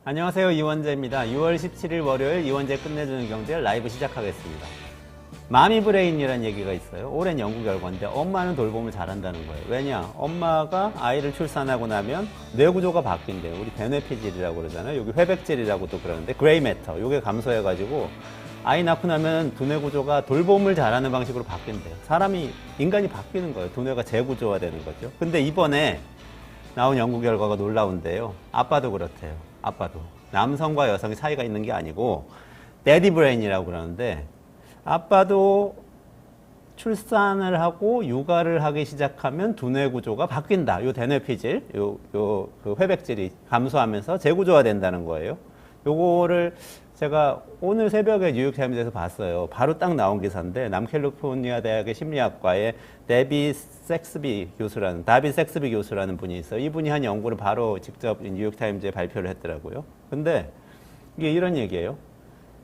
안녕하세요. 이원재입니다. 6월 17일 월요일 이원재 끝내주는 경제 라이브 시작하겠습니다. 마미브레인이라는 얘기가 있어요. 오랜 연구 결과인데 엄마는 돌봄을 잘한다는 거예요. 왜냐? 엄마가 아이를 출산하고 나면 뇌구조가 바뀐대요. 우리 대뇌피질이라고 그러잖아요. 여기 회백질이라고도 그러는데 그레이 매터, 이게 감소해가지고 아이 낳고 나면 두뇌 구조가 돌봄을 잘하는 방식으로 바뀐대요. 인간이 바뀌는 거예요. 두뇌가 재구조화되는 거죠. 근데 이번에 나온 연구 결과가 놀라운데요. 아빠도 그렇대요. 아빠도. 남성과 여성의 차이가 있는 게 아니고 데디 브레인이라고 그러는데 아빠도 출산을 하고 육아를 하기 시작하면 두뇌 구조가 바뀐다. 요 대뇌피질, 그 회백질이 감소하면서 재구조화된다는 거예요. 요거를 제가 오늘 새벽에 뉴욕타임즈에서 봤어요. 바로 딱 나온 기사인데 남캘리포니아 대학의 심리학과의 다빗 섹스비 교수라는 분이 있어요. 이분이 한 연구를 바로 직접 뉴욕타임즈에 발표를 했더라고요. 근데 이게 이런 얘기예요.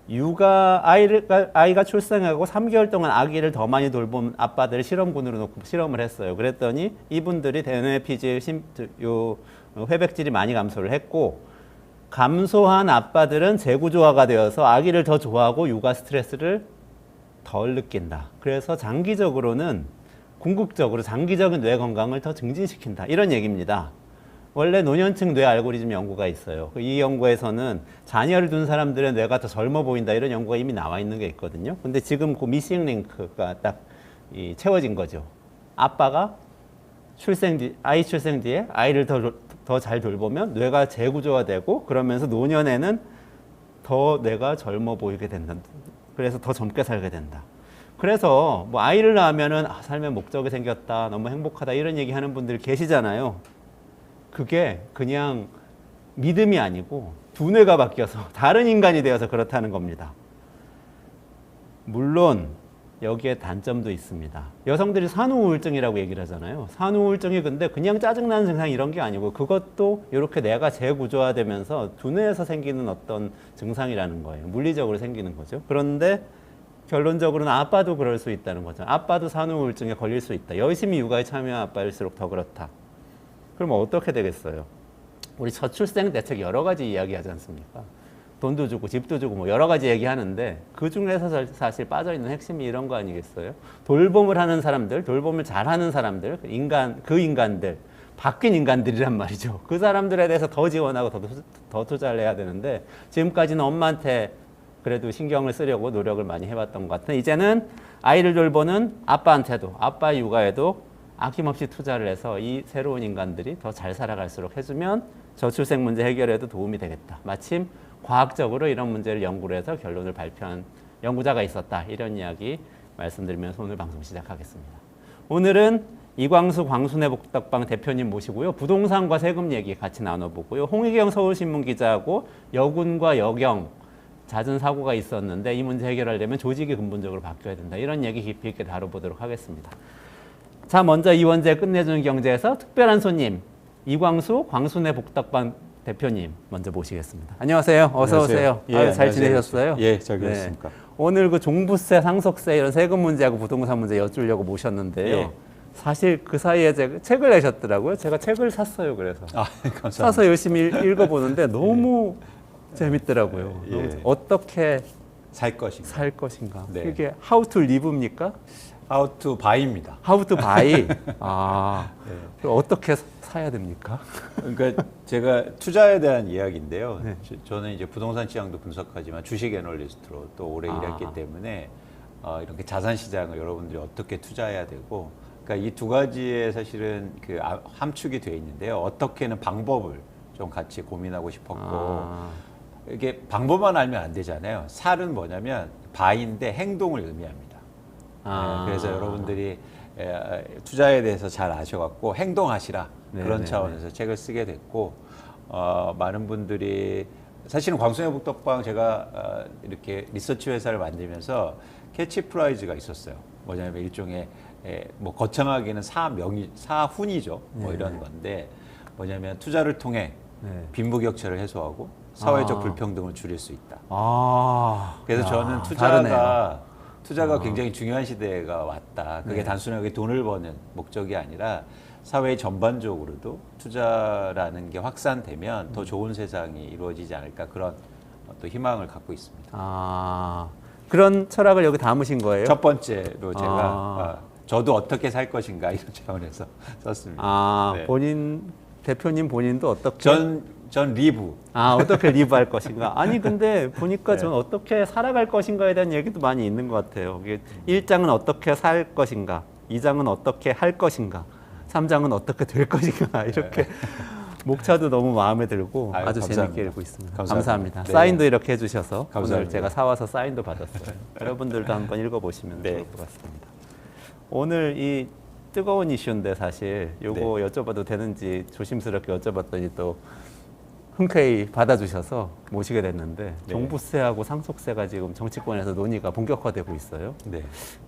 아이가 출산하고 3개월 동안 아기를 더 많이 돌본 아빠들을 실험군으로 놓고 실험을 했어요. 그랬더니 이분들이 대뇌피질, 회백질이 많이 감소를 했고, 감소한 아빠들은 재구조화가 되어서 아기를 더 좋아하고 육아 스트레스를 덜 느낀다. 그래서 궁극적으로 장기적인 뇌 건강을 더 증진시킨다. 이런 얘기입니다. 원래 노년층 뇌 알고리즘 연구가 있어요. 이 연구에서는 자녀를 둔 사람들의 뇌가 더 젊어 보인다. 이런 연구가 이미 나와 있는 게 있거든요. 근데 지금 그 미싱 링크가 딱 채워진 거죠. 아빠가 아이 출생 뒤에 아이를 더 잘 돌보면 뇌가 재구조화되고, 그러면서 노년에는 더 뇌가 젊어 보이게 된다. 그래서 더 젊게 살게 된다. 그래서 뭐 아이를 낳으면은 삶의 목적이 생겼다, 너무 행복하다, 이런 얘기 하는 분들 계시잖아요. 그게 그냥 믿음이 아니고 두뇌가 바뀌어서 다른 인간이 되어서 그렇다는 겁니다. 물론 여기에 단점도 있습니다. 여성들이 산후우울증이라고 얘기를 하잖아요. 산후우울증이 근데 그냥 짜증나는 증상 이런 게 아니고 그것도 이렇게 뇌가 재구조화되면서 두뇌에서 생기는 어떤 증상이라는 거예요. 물리적으로 생기는 거죠. 그런데 결론적으로는 아빠도 그럴 수 있다는 거죠. 아빠도 산후우울증에 걸릴 수 있다. 열심히 육아에 참여한 아빠일수록 더 그렇다. 그럼 어떻게 되겠어요? 우리 저출생 대책 여러 가지 이야기하지 않습니까? 돈도 주고 집도 주고 뭐 여러 가지 얘기하는데 그 중에서 사실 빠져있는 핵심이 이런 거 아니겠어요? 돌봄을 하는 사람들, 돌봄을 잘하는 사람들, 그 인간들, 바뀐 인간들이란 말이죠. 그 사람들에 대해서 더 지원하고 더 투자를 해야 되는데 지금까지는 엄마한테 그래도 신경을 쓰려고 노력을 많이 해왔던 것 같아요. 이제는 아이를 돌보는 아빠한테도, 아빠 육아에도 아낌없이 투자를 해서 이 새로운 인간들이 더 잘 살아갈수록 해주면 저출생 문제 해결에도 도움이 되겠다. 마침 과학적으로 이런 문제를 연구를 해서 결론을 발표한 연구자가 있었다. 이런 이야기 말씀드리면서 오늘 방송 시작하겠습니다. 오늘은 이광수 광순회 복덕방 대표님 모시고요. 부동산과 세금 얘기 같이 나눠보고요. 홍희경 서울신문 기자하고 여군과 여경 잦은 사고가 있었는데 이 문제 해결하려면 조직이 근본적으로 바뀌어야 된다. 이런 얘기 깊이 있게 다뤄보도록 하겠습니다. 자, 먼저 이원재 끝내주는 경제에서 특별한 손님 이광수 광순회 복덕방 대표님 먼저 모시겠습니다. 안녕하세요. 어서 오세요. 예, 잘 지내셨어요? 예, 잘 지냈습니까? 네. 오늘 그 종부세, 상속세 이런 세금 문제하고 부동산 문제 여쭈려고 모셨는데요. 예. 사실 그 사이에 제가 책을 내셨더라고요. 제가 책을 샀어요. 그래서 감사합니다. 사서 열심히 읽어보는데 너무 재밌더라고요. 예. 어떻게 살 것인가? 살 것인가? 네. 이게 How to live입니까? How to buy입니다. How to buy. 네. 그럼 어떻게 사야 됩니까? 그러니까 제가 투자에 대한 이야기인데요. 네. 저는 이제 부동산 시장도 분석하지만 주식 애널리스트로 또 오래 일했기 때문에 이렇게 자산 시장을 여러분들이 어떻게 투자해야 되고, 그러니까 이 두 가지에 사실은 그 함축이 되어 있는데요. 어떻게는 방법을 좀 같이 고민하고 싶었고, 이게 방법만 알면 안 되잖아요. 살은 뭐냐면 바인데 행동을 의미합니다. 그래서 여러분들이 투자에 대해서 잘 아셔갖고 행동하시라, 그런 차원에서 책을 쓰게 됐고, 많은 분들이 사실은 광순회 복덕방 제가 이렇게 리서치 회사를 만들면서 캐치프라이즈가 있었어요. 뭐냐면 일종의 뭐 거창하게는 사훈이죠. 뭐 이런 건데 뭐냐면 투자를 통해 빈부격차를 해소하고 사회적 불평등을 줄일 수 있다. 그래서 저는 투자가 굉장히 중요한 시대가 왔다. 그게 단순하게 돈을 버는 목적이 아니라 사회 전반적으로도 투자라는 게 확산되면 더 좋은 세상이 이루어지지 않을까 그런 또 희망을 갖고 있습니다. 아, 그런 철학을 여기 담으신 거예요? 첫 번째로 제가 저도 어떻게 살 것인가 이런 차원에서 썼습니다. 아, 네. 대표님 본인도 어떻게? 전 리브. 어떻게 리브할 것인가? 아니, 근데 보니까 네. 전 어떻게 살아갈 것인가에 대한 얘기도 많이 있는 것 같아요. 이게 1장은 어떻게 살 것인가? 2장은 어떻게 할 것인가? 3장은 어떻게 될 것인가? 이렇게 목차도 너무 마음에 들고 아유, 아주 감사합니다. 재밌게 읽고 있습니다. 감사합니다. 감사합니다. 네. 사인도 이렇게 해주셔서 감사합니다. 오늘 제가 사와서 사인도 받았어요. 여러분들도 한번 읽어보시면 네. 좋을 것 같습니다. 오늘 이 뜨거운 이슈인데 사실 요거 여쭤봐도 되는지 조심스럽게 여쭤봤더니 또 흔쾌히 받아주셔서 모시게 됐는데 네. 종부세하고 상속세가 지금 정치권에서 논의가 본격화되고 있어요. 네.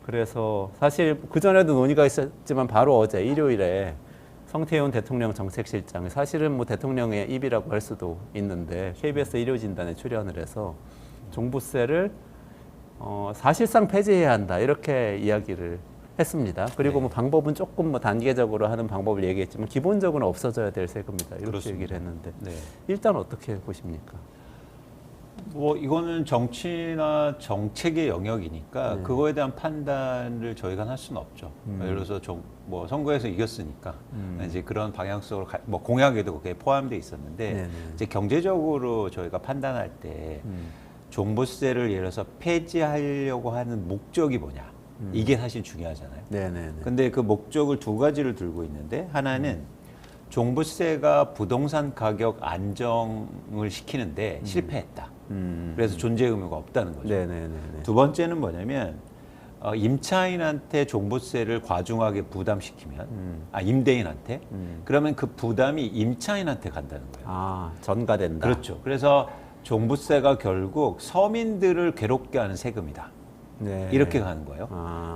그래서 사실 그전에도 논의가 있었지만 바로 어제 일요일에 성태훈 대통령 정책실장이 사실은 뭐 대통령의 입이라고 할 수도 있는데 KBS 일요진단에 출연을 해서 종부세를 사실상 폐지해야 한다 이렇게 이야기를 했습니다. 그리고 뭐 방법은 조금 뭐 단계적으로 하는 방법을 얘기했지만 기본적으로 없어져야 될 세금이다 이렇게 그렇습니다. 얘기를 했는데 네. 일단 어떻게 보십니까? 뭐 이거는 정치나 정책의 영역이니까 네. 그거에 대한 판단을 저희가 할 수는 없죠. 예를 들어서 뭐 선거에서 이겼으니까 이제 그런 방향성으로 뭐 공약에도 그게 포함되어 있었는데 네네. 이제 경제적으로 저희가 판단할 때 종부세를 예를 들어서 폐지하려고 하는 목적이 뭐냐 이게 사실 중요하잖아요. 네네네. 근데 그 목적을 두 가지를 들고 있는데 하나는 종부세가 부동산 가격 안정을 시키는데 실패했다. 그래서 존재 의무가 없다는 거죠. 네네네. 두 번째는 뭐냐면 임차인한테 종부세를 과중하게 부담시키면 임대인한테 그러면 그 부담이 임차인한테 간다는 거예요. 전가된다. 그렇죠. 그래서 종부세가 결국 서민들을 괴롭게 하는 세금이다. 네. 이렇게 가는 거예요.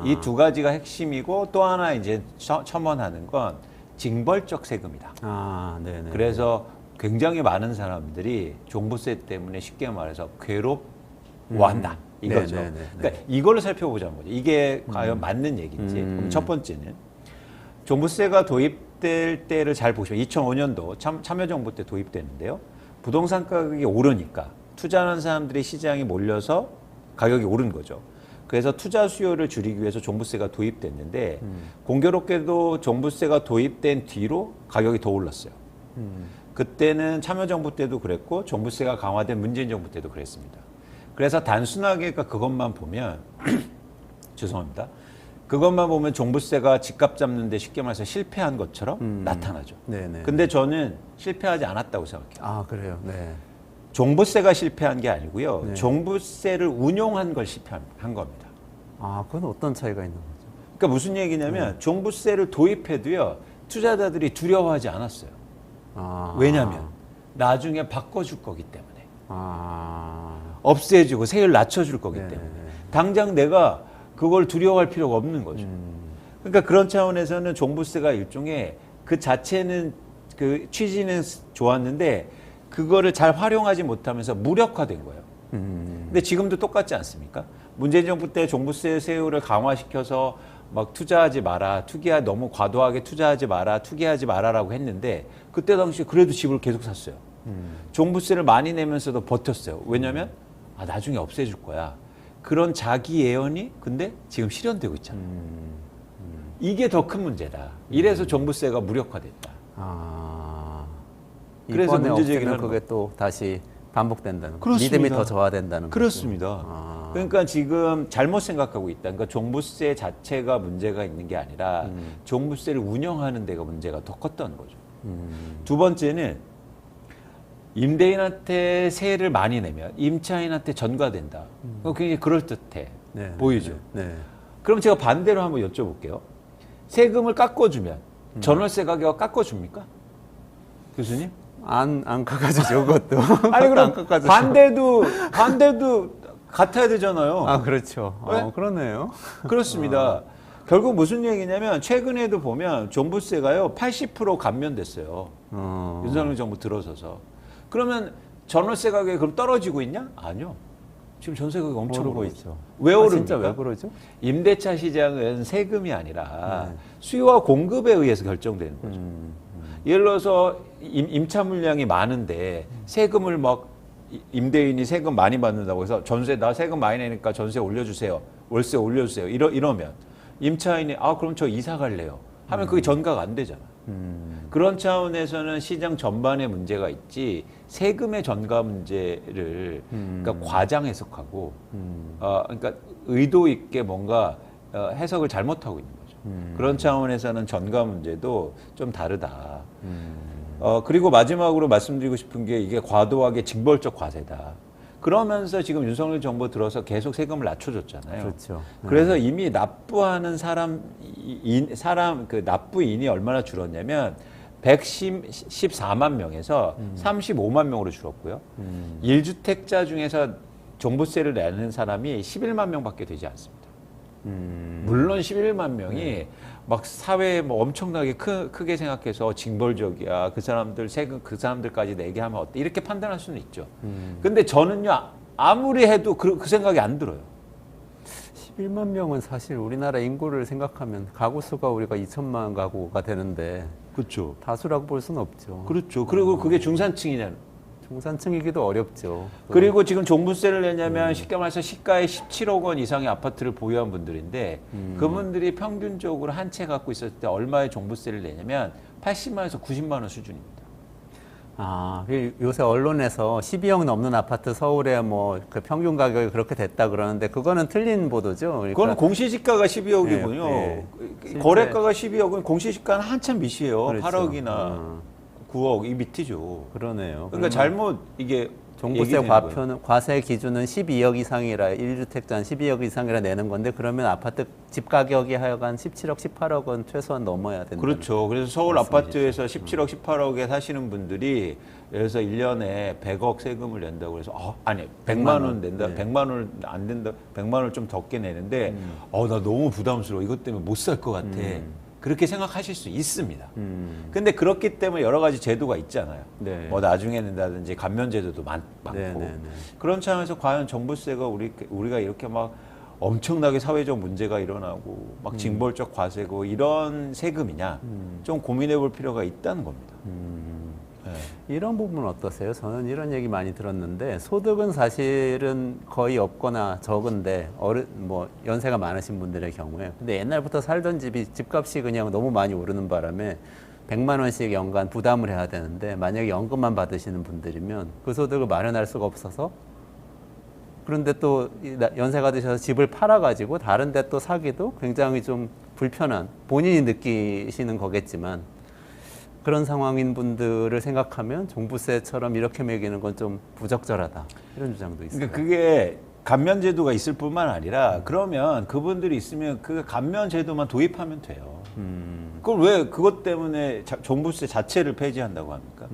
이 두 가지가 핵심이고 또 하나 이제 첨언하는 건 징벌적 세금이다. 네네. 그래서 굉장히 많은 사람들이 종부세 때문에 쉽게 말해서 괴롭워한다. 이거죠. 네네네. 그러니까 이걸 살펴보자는 거죠. 이게 과연 맞는 얘기인지. 그럼 첫 번째는 종부세가 도입될 때를 잘 보시면 2005년도 참여정부 때 도입됐는데요. 부동산 가격이 오르니까 투자하는 사람들이 시장에 몰려서 가격이 오른 거죠. 그래서 투자 수요를 줄이기 위해서 종부세가 도입됐는데 공교롭게도 종부세가 도입된 뒤로 가격이 더 올랐어요. 그때는 참여정부 때도 그랬고 종부세가 강화된 문재인 정부 때도 그랬습니다. 그래서 단순하게 그것만 보면 죄송합니다. 그것만 보면 종부세가 집값 잡는 데 쉽게 말해서 실패한 것처럼 나타나죠. 네네. 근데 저는 실패하지 않았다고 생각해요. 그래요. 네. 종부세가 실패한 게 아니고요. 네. 종부세를 운용한 걸 실패한 겁니다. 그건 어떤 차이가 있는 거죠? 그러니까 무슨 얘기냐면 종부세를 도입해도요. 투자자들이 두려워하지 않았어요. 왜냐하면 나중에 바꿔줄 거기 때문에. 없애주고 세율 낮춰줄 거기 네네. 때문에. 당장 내가 그걸 두려워할 필요가 없는 거죠. 그러니까 그런 차원에서는 종부세가 일종의 그 자체는 그 취지는 좋았는데 그거를 잘 활용하지 못하면서 무력화된 거예요. 근데 지금도 똑같지 않습니까? 문재인 정부 때 종부세 세율을 강화시켜서 막 투자하지 마라, 너무 과도하게 투자하지 마라, 투기하지 마라라고 했는데 그때 당시에 그래도 집을 계속 샀어요. 종부세를 많이 내면서도 버텼어요. 왜냐하면 나중에 없애줄 거야. 그런 자기 예언이 근데 지금 실현되고 있잖아요. 이게 더 큰 문제다. 이래서 종부세가 무력화됐다. 그래서 문제 문제 제기를 제기는 하는 그게 또 다시 반복된다는 거. 그렇습니다. 믿음이 더 저하된다는 그렇습니다. 거죠. 그러니까 지금 잘못 생각하고 있다. 그러니까 종부세 자체가 문제가 있는 게 아니라 종부세를 운영하는 데가 문제가 더 컸던 거죠. 두 번째는 임대인한테 세를 많이 내면 임차인한테 전가된다. 굉장히 그럴듯해 네, 보이죠. 네. 그럼 제가 반대로 한번 여쭤볼게요. 세금을 깎아주면 전월세 가격 깎아줍니까? 교수님? 안 깎아주죠, 그것도. 아니 그것도 안 그럼 깎아주죠. 반대도 같아야 되잖아요. 그렇죠. 네? 그러네요. 그렇습니다. 결국 무슨 얘기냐면 최근에도 보면 종부세가요 80% 감면됐어요. 윤석열 정부 들어서서. 그러면 전월세 가격이 그럼 떨어지고 있냐? 아니요. 지금 전세 가격이 엄청 오르고 오르고 있죠. 왜 아, 오릅니까? 진짜 왜 그러죠? 임대차 시장은 세금이 아니라 수요와 공급에 의해서 결정되는 거죠. 예를 들어서 임차 물량이 많은데 세금을 막 임대인이 세금 많이 받는다고 해서 전세 나 세금 많이 내니까 전세 올려주세요. 월세 올려주세요. 이러면 임차인이 그럼 저 이사 갈래요. 하면 그게 전가가 안 되잖아. 그런 차원에서는 시장 전반에 문제가 있지 세금의 전가 문제를 그러니까 과장 해석하고 그러니까 의도 있게 뭔가 해석을 잘못하고 있는 거죠. 그런 차원에서는 전가 문제도 좀 다르다. 그리고 마지막으로 말씀드리고 싶은 게 이게 과도하게 징벌적 과세다. 그러면서 지금 윤석열 정부 들어서 계속 세금을 낮춰줬잖아요. 그렇죠. 그래서 이미 납부하는 사람 그 납부인이 얼마나 줄었냐면 114만 명에서 35만 명으로 줄었고요. 1주택자 중에서 종부세를 내는 사람이 11만 명밖에 되지 않습니다. 물론 11만 명이 막 사회에 뭐 엄청나게 크게 생각해서 징벌적이야. 그 사람들 세금 그 사람들까지 내게 하면 어때? 이렇게 판단할 수는 있죠. 근데 저는요 아무리 해도 그 생각이 안 들어요. 11만 명은 사실 우리나라 인구를 생각하면 가구 수가 우리가 2천만 가구가 되는데 그렇죠. 다수라고 볼 수는 없죠. 그렇죠. 그리고 그게 중산층이냐. 중산층이기도 어렵죠. 그리고 지금 종부세를 내냐면 쉽게 말해서 시가의 17억 원 이상의 아파트를 보유한 분들인데 그분들이 평균적으로 한 채 갖고 있었을 때 얼마의 종부세를 내냐면 80만에서 90만 원 수준입니다. 요새 언론에서 12억 넘는 아파트 서울에 뭐 그 평균 가격이 그렇게 됐다 그러는데 그거는 틀린 보도죠. 그러니까 그거는 공시지가가 12억이군요. 예. 거래가가 12억은 공시지가는 한참 밑이에요. 그렇죠. 8억이나 9억 이 밑이죠. 그러네요. 그러니까 잘못 이게 종부세 얘기되는 거예요. 과세 기준은 12억 이상이라 1주택자는 12억 이상이라 내는 건데 그러면 아파트 집 가격이 하여간 17억, 18억은 최소한 넘어야 된다. 그렇죠. 그래서 서울 말씀이시죠. 아파트에서 17억, 18억에 사시는 분들이 그래서 1년에 100억 세금을 낸다고 그래서 아니 100만 원 낸다. 네. 100만 원 안 된다. 100만 원을 좀 적게 내는데 나 너무 부담스러워. 이것 때문에 못 살 것 같아. 그렇게 생각하실 수 있습니다. 근데 그렇기 때문에 여러 가지 제도가 있잖아요. 네. 뭐 나중에 낸다든지 감면 제도도 많고. 네, 네, 네. 그런 차원에서 과연 종부세가 우리가 이렇게 막 엄청나게 사회적 문제가 일어나고 막 징벌적 과세고 이런 세금이냐 좀 고민해 볼 필요가 있다는 겁니다. 네. 이런 부분은 어떠세요? 저는 이런 얘기 많이 들었는데 소득은 사실은 거의 없거나 적은데 뭐 연세가 많으신 분들의 경우에 근데 옛날부터 살던 집이 집값이 그냥 너무 많이 오르는 바람에 100만 원씩 연간 부담을 해야 되는데 만약에 연금만 받으시는 분들이면 그 소득을 마련할 수가 없어서 그런데 또 연세가 드셔서 집을 팔아가지고 다른 데 또 사기도 굉장히 좀 불편한 본인이 느끼시는 거겠지만 그런 상황인 분들을 생각하면 종부세처럼 이렇게 매기는 건 좀 부적절하다 이런 주장도 있어요. 그러니까 그게 감면 제도가 있을 뿐만 아니라 그러면 그분들이 있으면 그 감면 제도만 도입하면 돼요. 그걸 왜 그것 때문에 종부세 자체를 폐지한다고 합니까?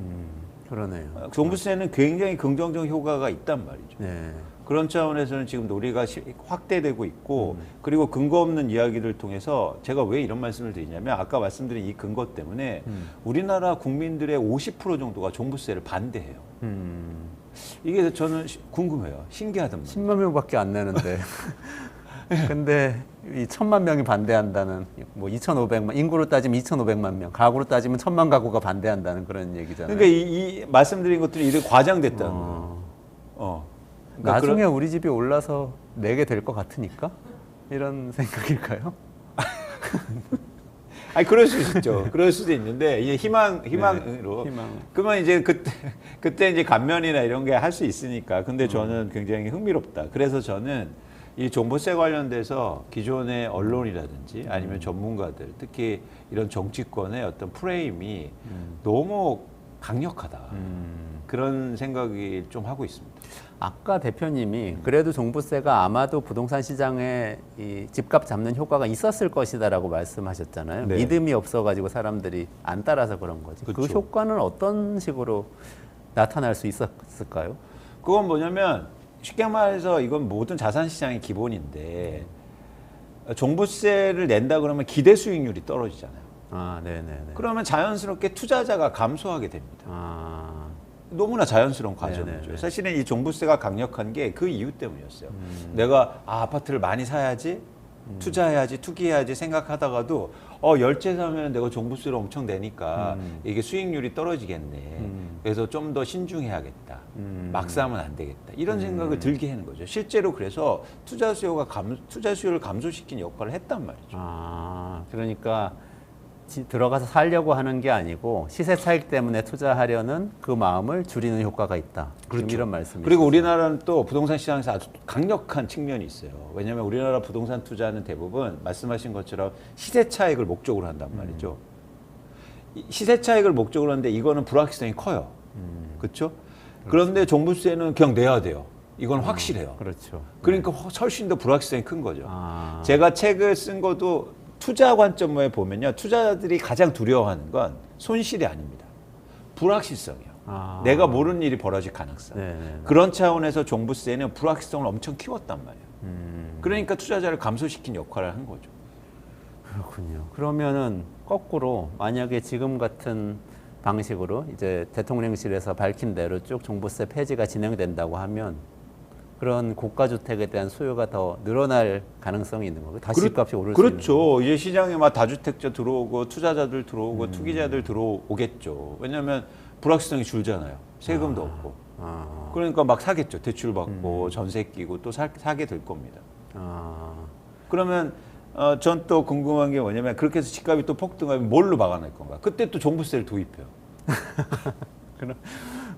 그러네요. 종부세는 굉장히 긍정적 효과가 있단 말이죠. 네. 그런 차원에서는 지금 논의가 확대되고 있고 그리고 근거 없는 이야기를 통해서 제가 왜 이런 말씀을 드리냐면 아까 말씀드린 이 근거 때문에 우리나라 국민들의 50% 정도가 종부세를 반대해요. 이게 저는 궁금해요. 신기하단 말이에요. 10만 명밖에 안 내는데. 근데 이 1,000만 명이 반대한다는 뭐 2,500만 인구로 따지면 2,500만 명, 가구로 따지면 1,000만 가구가 반대한다는 그런 얘기잖아요. 그러니까 이 말씀드린 것들이 이렇게 과장됐다는 거예요. 그러니까 나중에 우리 집이 올라서 내게 될 것 같으니까 이런 생각일까요? 아니 그럴 수 있죠. 그럴 수도 있는데 이게 희망으로. 네, 희망. 그러면 이제 그때 이제 감면이나 이런 게 할 수 있으니까. 근데 저는 굉장히 흥미롭다. 그래서 저는 이 종부세 관련돼서 기존의 언론이라든지 아니면 전문가들, 특히 이런 정치권의 어떤 프레임이 너무 강력하다. 그런 생각이 좀 하고 있습니다. 아까 대표님이 그래도 종부세가 아마도 부동산 시장에 이 집값 잡는 효과가 있었을 것이다라고 말씀하셨잖아요. 네. 믿음이 없어가지고 사람들이 안 따라서 그런 거지. 그 그렇죠. 효과는 어떤 식으로 나타날 수 있었을까요? 그건 뭐냐면 쉽게 말해서 이건 모든 자산 시장의 기본인데 종부세를 낸다 그러면 기대 수익률이 떨어지잖아요. 네네네. 그러면 자연스럽게 투자자가 감소하게 됩니다. 너무나 자연스러운 과정이죠. 네네네. 사실은 이 종부세가 강력한 게 그 이유 때문이었어요. 내가 아파트를 많이 사야지, 투자해야지, 투기해야지 생각하다가도 열채 사면 내가 종부세를 엄청 내니까 이게 수익률이 떨어지겠네. 그래서 좀 더 신중해야겠다. 막 사면 안 되겠다. 이런 생각을 들게 하는 거죠. 실제로 그래서 투자 수요를 감소시킨 역할을 했단 말이죠. 아, 그러니까 들어가서 살려고 하는 게 아니고 시세 차익 때문에 투자하려는 그 마음을 줄이는 효과가 있다. 지금 이런 말씀이시죠. 그리고 우리나라는 또 부동산 시장에서 아주 강력한 측면이 있어요. 왜냐하면 우리나라 부동산 투자는 대부분 말씀하신 것처럼 시세 차익을 목적으로 한단 말이죠. 이 시세 차익을 목적으로 하는데 이거는 불확실성이 커요. 그렇죠? 그런데 종부세는 그냥 내야 돼요. 이건 확실해요. 그렇죠. 그러니까 훨씬 더 불확실성이 큰 거죠. 아, 제가 책을 쓴 것도 투자 관점에 보면요. 투자자들이 가장 두려워하는 건 손실이 아닙니다. 불확실성이에요. 아. 내가 모르는 일이 벌어질 가능성. 네네. 그런 차원에서 종부세는 불확실성을 엄청 키웠단 말이에요. 그러니까 투자자를 감소시킨 역할을 한 거죠. 그렇군요. 그러면은 거꾸로 만약에 지금 같은 방식으로 이제 대통령실에서 밝힌 대로 쭉 종부세 폐지가 진행된다고 하면 그런 고가 주택에 대한 수요가 더 늘어날 가능성이 있는 거고 다시 집값이 오를 수 있는 그렇죠. 이제 시장에 막 다주택자 들어오고 투자자들 들어오고 투기자들 들어오겠죠. 왜냐하면 불확실성이 줄잖아요. 세금도 없고. 아, 그러니까 막 사겠죠. 대출 받고 전세 끼고 또 사게 될 겁니다. 아, 그러면 전 또 궁금한 게 뭐냐면 그렇게 해서 집값이 또 폭등하면 뭘로 막아낼 건가? 그때 또 종부세를 도입해요.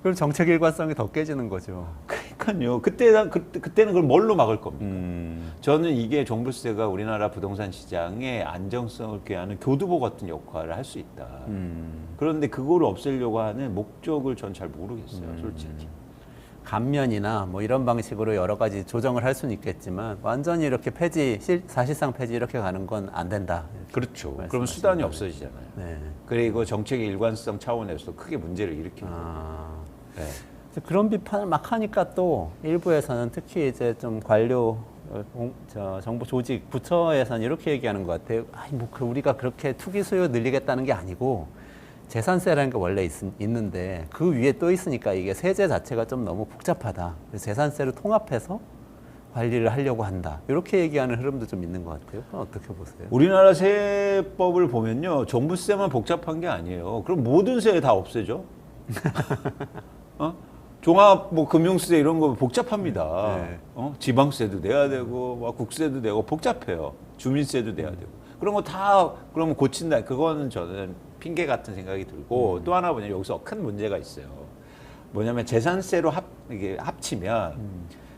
그럼 정책 일관성이 더 깨지는 거죠. 그러니까요. 그때는 그걸 뭘로 막을 겁니까? 저는 이게 종부세가 우리나라 부동산 시장의 안정성을 꾀하는 교두보 같은 역할을 할 수 있다. 그런데 그거를 없애려고 하는 목적을 전 잘 모르겠어요. 솔직히. 감면이나 뭐 이런 방식으로 여러 가지 조정을 할 수는 있겠지만 완전히 이렇게 사실상 폐지 이렇게 가는 건 안 된다. 그렇죠. 그러면 말씀하시는 수단이 거네요. 없어지잖아요. 네. 그리고 정책의 일관성 차원에서도 크게 문제를 일으키는 거예요. 아, 네. 그래서 그런 비판을 막 하니까 또 일부에서는 특히 이제 좀 관료 정부 조직 부처에서는 이렇게 얘기하는 것 같아요. 아니 뭐 우리가 그렇게 투기 수요 늘리겠다는 게 아니고 재산세라는 게 원래 있는데 그 위에 또 있으니까 이게 세제 자체가 좀 너무 복잡하다. 그래서 재산세를 통합해서 관리를 하려고 한다. 이렇게 얘기하는 흐름도 좀 있는 것 같아요. 그건 어떻게 보세요? 우리나라 세법을 보면요. 종부세만 복잡한 게 아니에요. 그럼 모든 세 다 없애죠. 종합 뭐 금융세 이런 거 복잡합니다. 네. 지방세도 내야 되고 막 국세도 내고 복잡해요. 주민세도 내야 되고. 그런 거 다 그러면 고친다. 그거는 저는 핑계 같은 생각이 들고 또 하나 뭐냐면 여기서 큰 문제가 있어요. 뭐냐면 재산세로 이게 합치면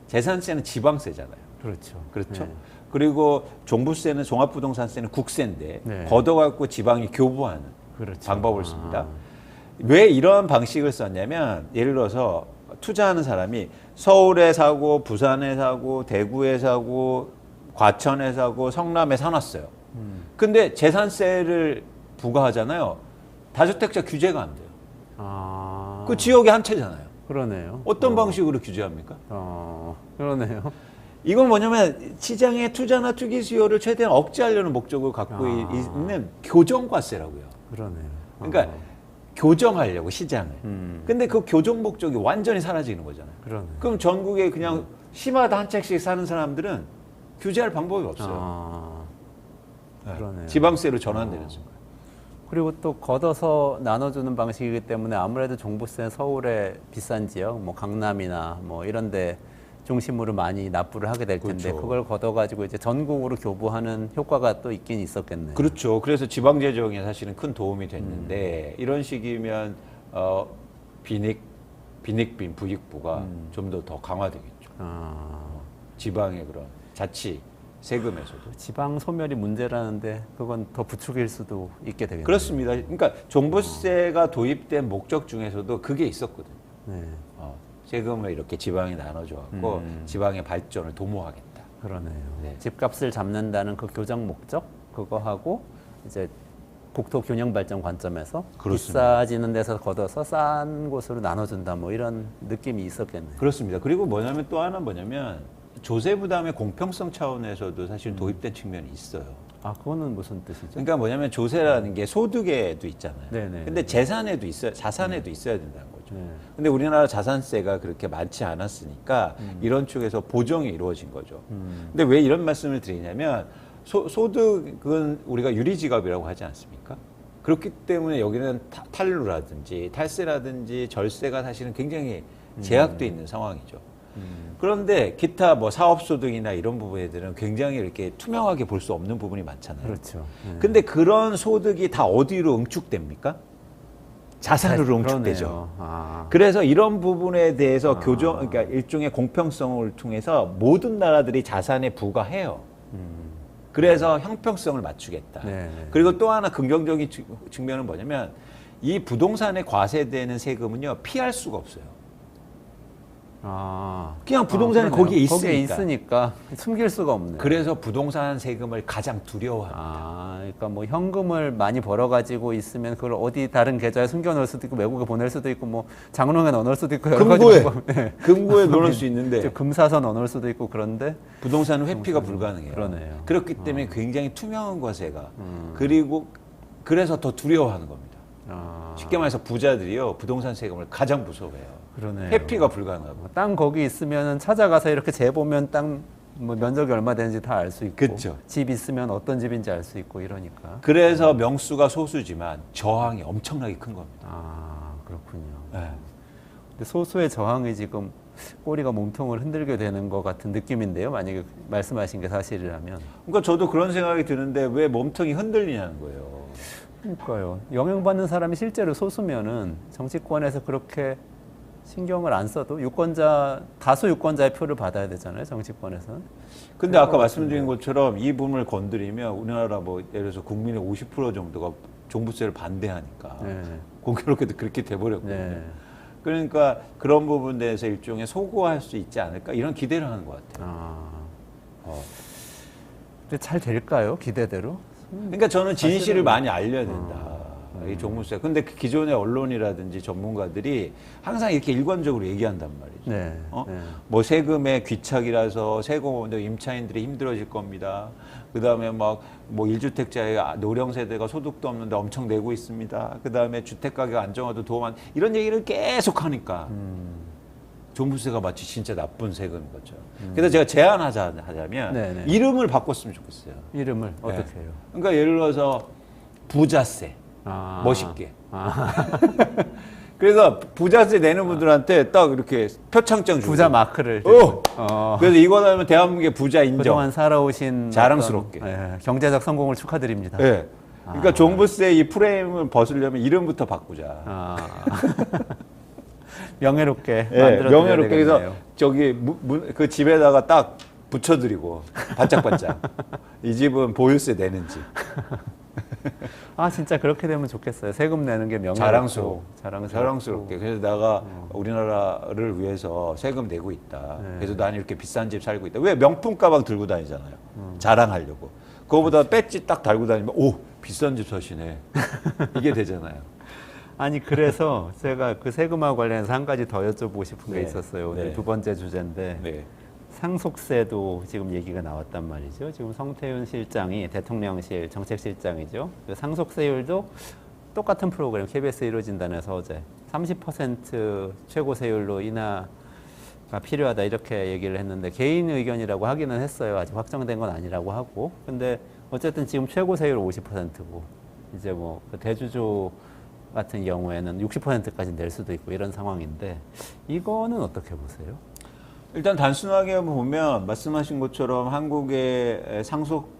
재산세는 지방세잖아요. 그렇죠. 그렇죠. 네. 그리고 종부세는 종합부동산세는 국세인데 네. 걷어갖고 지방이 교부하는 그렇죠. 방법을 씁니다. 왜 이런 방식을 썼냐면 예를 들어서 투자하는 사람이 서울에 사고 부산에 사고 대구에 사고 과천에 사고 성남에 사놨어요. 근데 재산세를 부과하잖아요. 다주택자 규제가 안 돼요. 아, 그 지역이 한 채잖아요. 그러네요. 어떤 방식으로 규제합니까? 그러네요. 이건 뭐냐면 시장의 투자나 투기 수요를 최대한 억제하려는 목적을 갖고 있는 교정과세라고요. 그러네요. 그러니까 교정하려고 시장을. 근데 그 교정 목적이 완전히 사라지는 거잖아요. 그러네. 그럼 전국에 그냥 시마다 한 채씩 사는 사람들은 규제할 방법이 없어요. 네. 그러네요. 지방세로 전환되는 순간. 그리고 또 걷어서 나눠주는 방식이기 때문에 아무래도 종부세 서울의 비싼 지역, 뭐 강남이나 뭐 이런데 중심으로 많이 납부를 하게 될 텐데 그렇죠. 그걸 걷어가지고 이제 전국으로 교부하는 효과가 또 있긴 있었겠네요. 그렇죠. 그래서 지방 재정에 사실은 큰 도움이 됐는데 이런 식이면 빈익빈 부익부가 좀 더 강화되겠죠. 지방의 그런 자치 세금에서도. 지방 소멸이 문제라는데 그건 더 부추길 수도 있게 되겠네요. 그렇습니다. 그러니까 종부세가 도입된 목적 중에서도 그게 있었거든요. 네, 세금을 이렇게 지방에 나눠줘갖고 지방의 발전을 도모하겠다. 그러네요. 네. 집값을 잡는다는 그 교정 목적 그거하고 이제 국토 균형 발전 관점에서 그렇습니다. 비싸지는 데서 걷어서 싼 곳으로 나눠준다 뭐 이런 느낌이 있었겠네요. 그렇습니다. 그리고 뭐냐면 또 하나 뭐냐면 조세 부담의 공평성 차원에서도 사실 도입된 측면이 있어요. 아, 그거는 무슨 뜻이죠? 그러니까 뭐냐면 조세라는 게 소득에도 있잖아요. 네네. 근데 재산에도 있어요. 자산에도 있어야 된다는 거죠. 네. 근데 우리나라 자산세가 그렇게 많지 않았으니까 이런 쪽에서 보정이 이루어진 거죠. 근데 왜 이런 말씀을 드리냐면 소득은 우리가 유리지갑이라고 하지 않습니까? 그렇기 때문에 여기는 탈루라든지 탈세라든지 절세가 사실은 굉장히 제약돼 있는 상황이죠. 그런데 기타 뭐 사업소득이나 이런 부분들은 굉장히 이렇게 투명하게 볼 수 없는 부분이 많잖아요. 그렇죠. 네. 근데 그런 소득이 다 어디로 응축됩니까? 자산으로 응축되죠. 그러네요. 아. 그래서 이런 부분에 대해서 그러니까 일종의 공평성을 통해서 모든 나라들이 자산에 부과해요. 그래서 형평성을 맞추겠다. 네. 그리고 또 하나 긍정적인 측면은 뭐냐면 이 부동산에 과세되는 세금은요 피할 수가 없어요. 아. 그냥 부동산이 그러네요. 거기에 거기에 있으니까. 있으니까 숨길 수가 없네요. 그래서 부동산 세금을 가장 두려워합니다. 아, 그러니까 뭐 현금을 많이 벌어가지고 있으면 그걸 어디 다른 계좌에 숨겨놓을 수도 있고 외국에 보낼 수도 있고 뭐 장롱에 넣어놓을 수도 있고 여러 가지 금고에 방법. 네. 금고에 넣을 수 있는데 금 사서 넣어놓을 수도 있고 그런데 부동산은 회피가 불가능해요. 그러네요. 그렇기 때문에 굉장히 투명한 과세가 그리고 그래서 더 두려워하는 겁니다. 아, 쉽게 말해서 부자들이요 부동산 세금을 가장 무서워해요. 그러네요. 회피가 불가능하고. 땅 거기 있으면은 찾아가서 이렇게 재보면 땅 뭐 면적이 얼마 되는지 다 알 수 있고 그쵸. 집 있으면 어떤 집인지 알 수 있고 이러니까. 그래서 명수가 소수지만 저항이 엄청나게 큰 겁니다. 아, 그렇군요. 네. 근데 소수의 저항이 지금 꼬리가 몸통을 흔들게 되는 것 같은 느낌인데요. 만약에 말씀하신 게 사실이라면. 그러니까 저도 그런 생각이 드는데 왜 몸통이 흔들리냐는 거예요. 그러니까요. 영향받는 사람이 실제로 소수면은 정치권에서 그렇게 신경을 안 써도 다수 유권자의 표를 받아야 되잖아요. 정치권에서는. 근데 아까 말씀드린 것처럼 이 부분을 건드리면 우리나라 뭐 예를 들어서 국민의 50% 정도가 종부세를 반대하니까 네. 공교롭게도 그렇게 돼버렸거든요. 네. 그러니까 그런 부분에 대해서 일종의 소구할 수 있지 않을까 이런 기대를 하는 것 같아요. 아. 근데 잘 될까요? 기대대로? 그러니까 저는 진실을 많이 알려야 된다. 이 음. 종부세. 근데 그 기존의 언론이라든지 전문가들이 항상 이렇게 일관적으로 얘기한단 말이죠. 네. 네. 뭐 세금의 귀착이라서 세금 임차인들이 힘들어질 겁니다. 그다음에 막 뭐 1주택자의 노령 세대가 소득도 없는데 엄청 내고 있습니다. 그다음에 주택 가격 안정화도 도움 이런 얘기를 계속 하니까 종부세가 마치 진짜 나쁜 세금인 것처럼. 그래서 제가 제안하자면 네네. 이름을 바꿨으면 좋겠어요. 이름을 네. 어떻게 해요? 그러니까 예를 들어서 부자세. 아. 멋있게. 아. 그래서 부자세 내는 분들한테 딱 이렇게 표창장 주고. 부자 마크를. 그래서 이거 하면 대한민국의 부자 인정. 그동안 살아오신 자랑스럽게. 어떤, 경제적 성공을 축하드립니다. 네. 그러니까 종부세 이 프레임을 벗으려면 이름부터 바꾸자. 아. 명예롭게 네, 만들어 명예롭게 되겠네요. 해서 저기 그 집에다가 딱 붙여드리고 반짝반짝. 이 집은 보유세 내는 집. 아, 진짜 그렇게 되면 좋겠어요. 세금 내는 게 자랑스럽고. 자랑스럽게. 그래서 내가 우리나라를 위해서 세금 내고 있다. 네. 그래서 난 이렇게 비싼 집 살고 있다. 왜 명품 가방 들고 다니잖아요. 자랑하려고. 그거보다 배지 딱 달고 다니면 오 비싼 집 사시네. 이게 되잖아요. 아니, 그래서 제가 그 세금하고 관련해서 한 가지 더 여쭤보고 싶은 게 네. 있었어요. 오늘 네. 두 번째 주제인데 네. 상속세도 지금 얘기가 나왔단 말이죠. 지금 성태윤 실장이 대통령실 정책실장이죠. 그 상속세율도 똑같은 프로그램 KBS 1호진단에서 어제 30% 최고 세율로 인하가 필요하다 이렇게 얘기를 했는데 개인 의견이라고 하기는 했어요. 아직 확정된 건 아니라고 하고. 근데 어쨌든 지금 최고 세율 50%고 이제 뭐 그 대주주 같은 경우에는 60%까지 낼 수도 있고 이런 상황인데 이거는 어떻게 보세요? 일단 단순하게 보면 말씀하신 것처럼 한국의 상속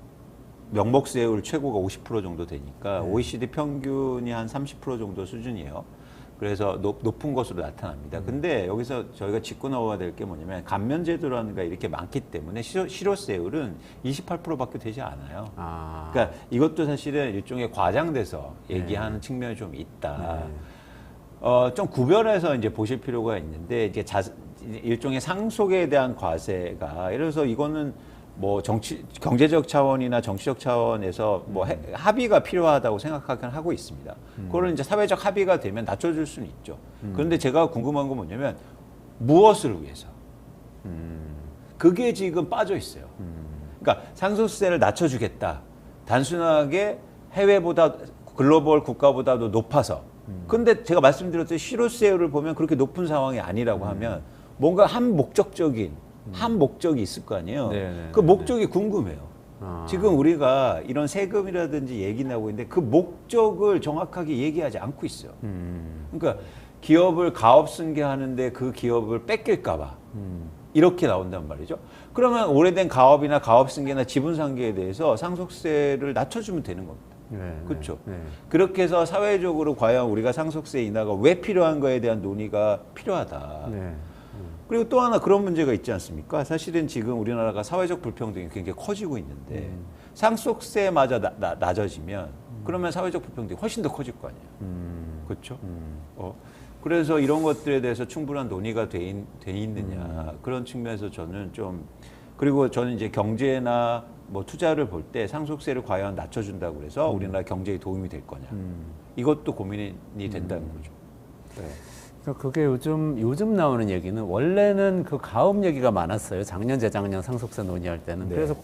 명목세율 최고가 50% 정도 되니까 OECD 평균이 한 30% 정도 수준이에요. 그래서 높은 것으로 나타납니다. 근데 여기서 저희가 짚고 나와야 될 게 뭐냐면 감면제도라는 게 이렇게 많기 때문에 실효세율은 28%밖에 되지 않아요. 아, 그러니까 이것도 사실은 일종의 과장돼서 얘기하는 측면이 좀 있다. 좀 구별해서 이제 보실 필요가 있는데 이제 일종의 상속에 대한 과세가 예를 들어서 이거는 뭐 경제적 차원이나 정치적 차원에서 뭐 합의가 필요하다고 생각하긴 하고 있습니다. 그거는 이제 사회적 합의가 되면 낮춰줄 수는 있죠. 그런데 제가 궁금한 건 뭐냐면 무엇을 위해서? 그게 지금 빠져 있어요. 그러니까 상속세를 낮춰주겠다. 단순하게 해외보다 글로벌 국가보다도 높아서. 근데 제가 말씀드렸듯이 실효세율을 보면 그렇게 높은 상황이 아니라고 하면 뭔가 한 목적이 있을 거 아니에요. 네네. 그 목적이 궁금해요. 아. 지금 우리가 이런 세금이라든지 얘기 나오고 있는데 그 목적을 정확하게 얘기하지 않고 있어요. 그러니까 기업을 가업 승계하는데 그 기업을 뺏길까 봐 이렇게 나온단 말이죠. 그러면 오래된 가업이나 가업 승계나 지분 상계에 대해서 상속세를 낮춰주면 되는 겁니다. 네, 그렇죠. 네. 그렇게 해서 사회적으로 과연 우리가 상속세 인하가 왜 필요한 거에 대한 논의가 필요하다. 네. 그리고 또 하나 그런 문제가 있지 않습니까? 사실은 지금 우리나라가 사회적 불평등이 굉장히 커지고 있는데 상속세마저 낮아지면 그러면 사회적 불평등이 훨씬 더 커질 거 아니에요. 그렇죠? 그래서 이런 것들에 대해서 충분한 논의가 돼 있느냐 그런 측면에서 저는 좀 그리고 저는 이제 경제나 뭐 투자를 볼 때 상속세를 과연 낮춰준다고 그래서 우리나라 경제에 도움이 될 거냐 이것도 고민이 된다는 거죠. 네. 그러니까 그게 요즘 나오는 얘기는 원래는 그 가업 얘기가 많았어요. 작년 재작년 상속세 논의할 때는. 네. 그래서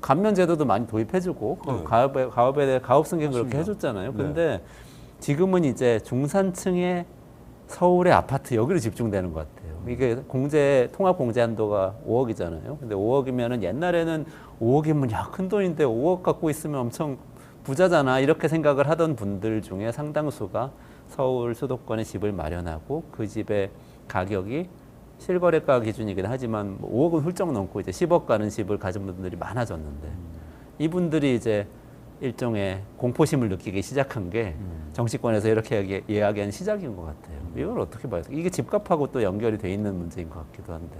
감면 제도도 많이 도입해주고 네. 가업에 대해 가업 승계 그렇게 맞습니다. 해줬잖아요. 네. 근데 지금은 이제 중산층의 서울의 아파트 여기로 집중되는 것 같아요. 이게 통합 공제 한도가 5억이잖아요. 근데 5억이면은 옛날에는 5억이면 야, 큰 돈인데 5억 갖고 있으면 엄청 부자잖아. 이렇게 생각을 하던 분들 중에 상당수가 서울 수도권에 집을 마련하고 그 집의 가격이 실거래가 기준이긴 하지만 5억은 훌쩍 넘고 이제 10억 가는 집을 가진 분들이 많아졌는데 이분들이 이제 일종의 공포심을 느끼기 시작한 게 정치권에서 이렇게 이야기한 시작인 것 같아요. 이걸 어떻게 봐요? 이게 집값하고 또 연결이 돼 있는 문제인 것 같기도 한데.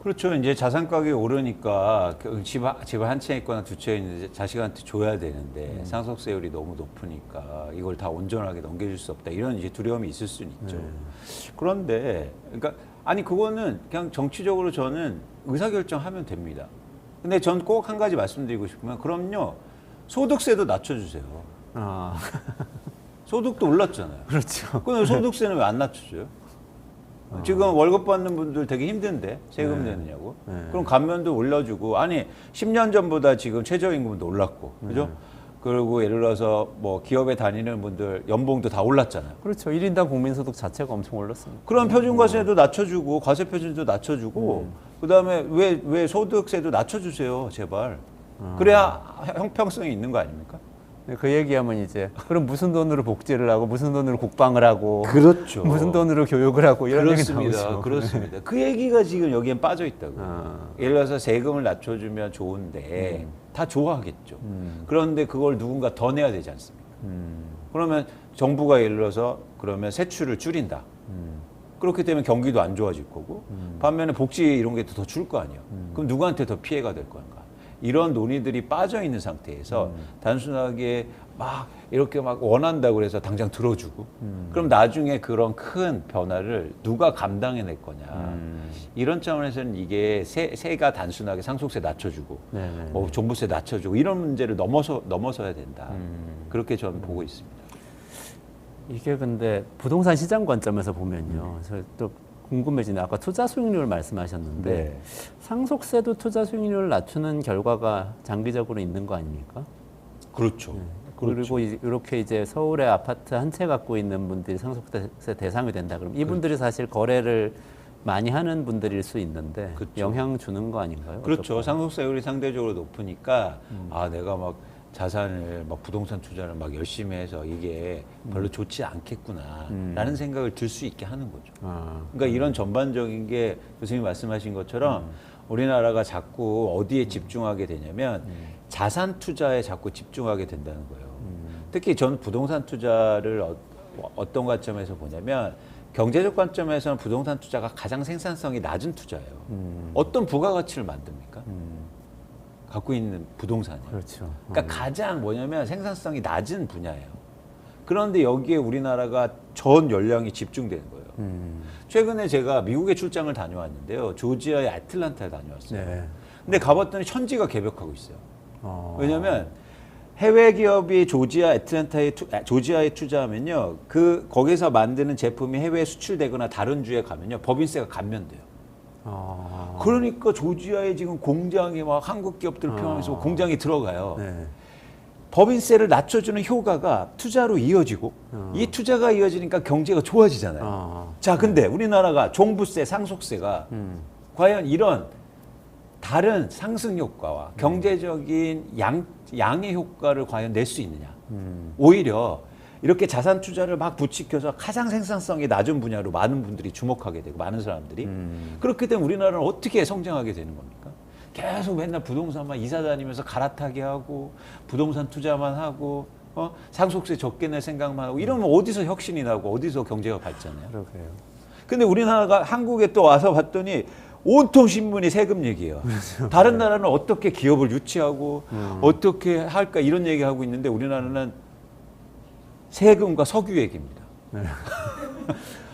그렇죠. 이제 자산 가격이 오르니까 집을 한 채 있거나 두 채 있는데 자식한테 줘야 되는데 상속세율이 너무 높으니까 이걸 다 온전하게 넘겨줄 수 없다. 이런 이제 두려움이 있을 수는 있죠. 그런데 그러니까 아니 그거는 그냥 정치적으로 저는 의사결정하면 됩니다. 근데 전 꼭 한 가지 말씀드리고 싶으면 그럼요. 소득세도 낮춰주세요. 아, 소득도 올랐잖아요. 그렇죠. 그럼 소득세는 왜 안 낮춰줘요? 지금 월급 받는 분들 되게 힘든데 세금 내느냐고. 네. 그럼 감면도 올려주고 아니 10년 전보다 지금 최저임금도 올랐고 그죠? 그리고 예를 들어서 뭐 기업에 다니는 분들 연봉도 다 올랐잖아요. 그렇죠. 1인당 국민소득 자체가 엄청 올랐습니다. 그럼 표준과세도 낮춰주고 과세표준도 낮춰주고 그다음에 왜 소득세도 낮춰주세요 제발. 그래야 형평성이 있는 거 아닙니까? 그 얘기하면 이제 그럼 무슨 돈으로 복지를 하고 무슨 돈으로 국방을 하고 그렇죠. 무슨 돈으로 교육을 하고 이런 얘기 그렇습니다. 나오죠. 그렇습니다. 그 얘기가 지금 여기엔 빠져 있다고요. 아. 예를 들어서 세금을 낮춰주면 좋은데 다 좋아하겠죠. 그런데 그걸 누군가 더 내야 되지 않습니까? 그러면 정부가 예를 들어서 그러면 세출을 줄인다. 그렇게 되면 경기도 안 좋아질 거고 반면에 복지 이런 게 더 줄 거 아니에요. 그럼 누구한테 더 피해가 될 건가? 이런 논의들이 빠져 있는 상태에서 단순하게 막 이렇게 막 원한다고 해서 당장 들어주고 그럼 나중에 그런 큰 변화를 누가 감당해낼 거냐 이런 차원에서는 이게 세가 단순하게 상속세 낮춰주고 네네. 뭐 종부세 낮춰주고 이런 문제를 넘어서야 된다 그렇게 저는 보고 있습니다. 이게 근데 부동산 시장 관점에서 보면요. 저 또 궁금해지네. 아까 투자 수익률 말씀하셨는데 네. 상속세도 투자 수익률을 낮추는 결과가 장기적으로 있는 거 아닙니까? 그렇죠. 그리고 이렇게 이제 서울에 아파트 한 채 갖고 있는 분들이 상속세 대상이 된다. 그럼 이분들이 사실 거래를 많이 하는 분들일 수 있는데 그렇죠. 영향 주는 거 아닌가요? 그렇죠. 어떨까요? 상속세율이 상대적으로 높으니까 아 내가 막 자산을 막 부동산 투자를 막 열심히 해서 이게 별로 좋지 않겠구나라는 생각을 들 수 있게 하는 거죠. 아, 그러니까 이런 전반적인 게 교수님 말씀하신 것처럼 우리나라가 자꾸 어디에 집중하게 되냐면 자산 투자에 자꾸 집중하게 된다는 거예요. 특히 전 부동산 투자를 어떤 관점에서 보냐면 경제적 관점에서는 부동산 투자가 가장 생산성이 낮은 투자예요. 어떤 부가가치를 만듭니까? 갖고 있는 부동산이에요. 그렇죠. 그러니까 가장 뭐냐면 생산성이 낮은 분야예요. 그런데 여기에 우리나라가 전 연령이 집중되는 거예요. 최근에 제가 미국에 출장을 다녀왔는데요. 조지아의 애틀란타에 다녀왔어요. 네. 근데 가봤더니 천지가 개벽하고 있어요. 왜냐면 왜냐면 해외 기업이 조지아에 투자하면요. 거기서 만드는 제품이 해외에 수출되거나 다른 주에 가면요. 법인세가 감면돼요. 그러니까 조지아에 지금 공장이 막 한국 기업들 포함해서 공장이 들어가요. 네. 법인세를 낮춰주는 효과가 투자로 이어지고 이 투자가 이어지니까 경제가 좋아지잖아요. 자, 근데 우리나라가 종부세, 상속세가 과연 이런 다른 상승 효과와 경제적인 양의 효과를 과연 낼 수 있느냐. 오히려 이렇게 자산 투자를 막 부추겨서 가장 생산성이 낮은 분야로 많은 분들이 주목하게 되고 많은 사람들이 그렇게 되면 우리나라는 어떻게 성장하게 되는 겁니까? 계속 맨날 부동산만 이사 다니면서 갈아타게 하고 부동산 투자만 하고 상속세 적게 낼 생각만 하고 이러면 어디서 혁신이 나고 어디서 경제가 발전해요? 그러게요. 근데 우리나라가 한국에 또 와서 봤더니 온통 신문이 세금 얘기예요. 그렇죠. 다른 나라는 어떻게 기업을 유치하고 어떻게 할까 이런 얘기하고 있는데 우리나라는 세금과 석유 얘기입니다. 네.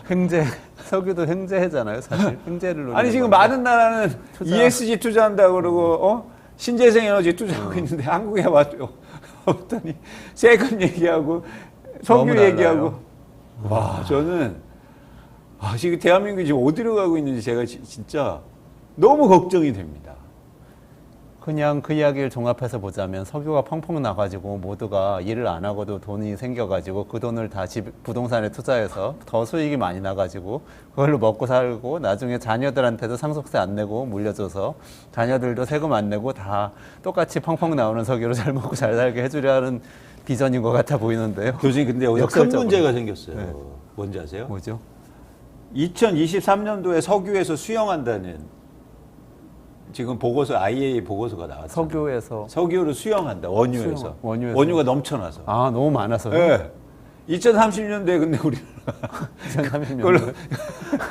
횡재, 석유도 횡재해잖아요, 사실. 횡재를 노리는 아니 지금 건데. 많은 나라는 투자. ESG 투자한다고 그러고 신재생 에너지 투자하고 있는데 한국에 왔더니 세금 얘기하고 석유 너무 달라요. 얘기하고 와 저는 지금 대한민국이 지금 어디로 가고 있는지 제가 진짜 너무 걱정이 됩니다. 그냥 그 이야기를 종합해서 보자면 석유가 펑펑 나가지고 모두가 일을 안 하고도 돈이 생겨가지고 그 돈을 다 부동산에 투자해서 더 수익이 많이 나가지고 그걸로 먹고 살고 나중에 자녀들한테도 상속세 안 내고 물려줘서 자녀들도 세금 안 내고 다 똑같이 펑펑 나오는 석유로 잘 먹고 잘 살게 해주려는 비전인 것 같아 보이는데요. 교수님 근데 여기서 큰 역설적으로. 문제가 생겼어요. 네. 뭔지 아세요? 뭐죠? 2023년도에 석유에서 수용한다는 지금 보고서 IEA 보고서가 나왔죠. 석유에서 석유를 수용한다. 원유에서. 수용, 원유에서. 원유가 넘쳐나서. 아 너무 많아서요? 네. 2030년도에 근데 우리나라 2030년도에?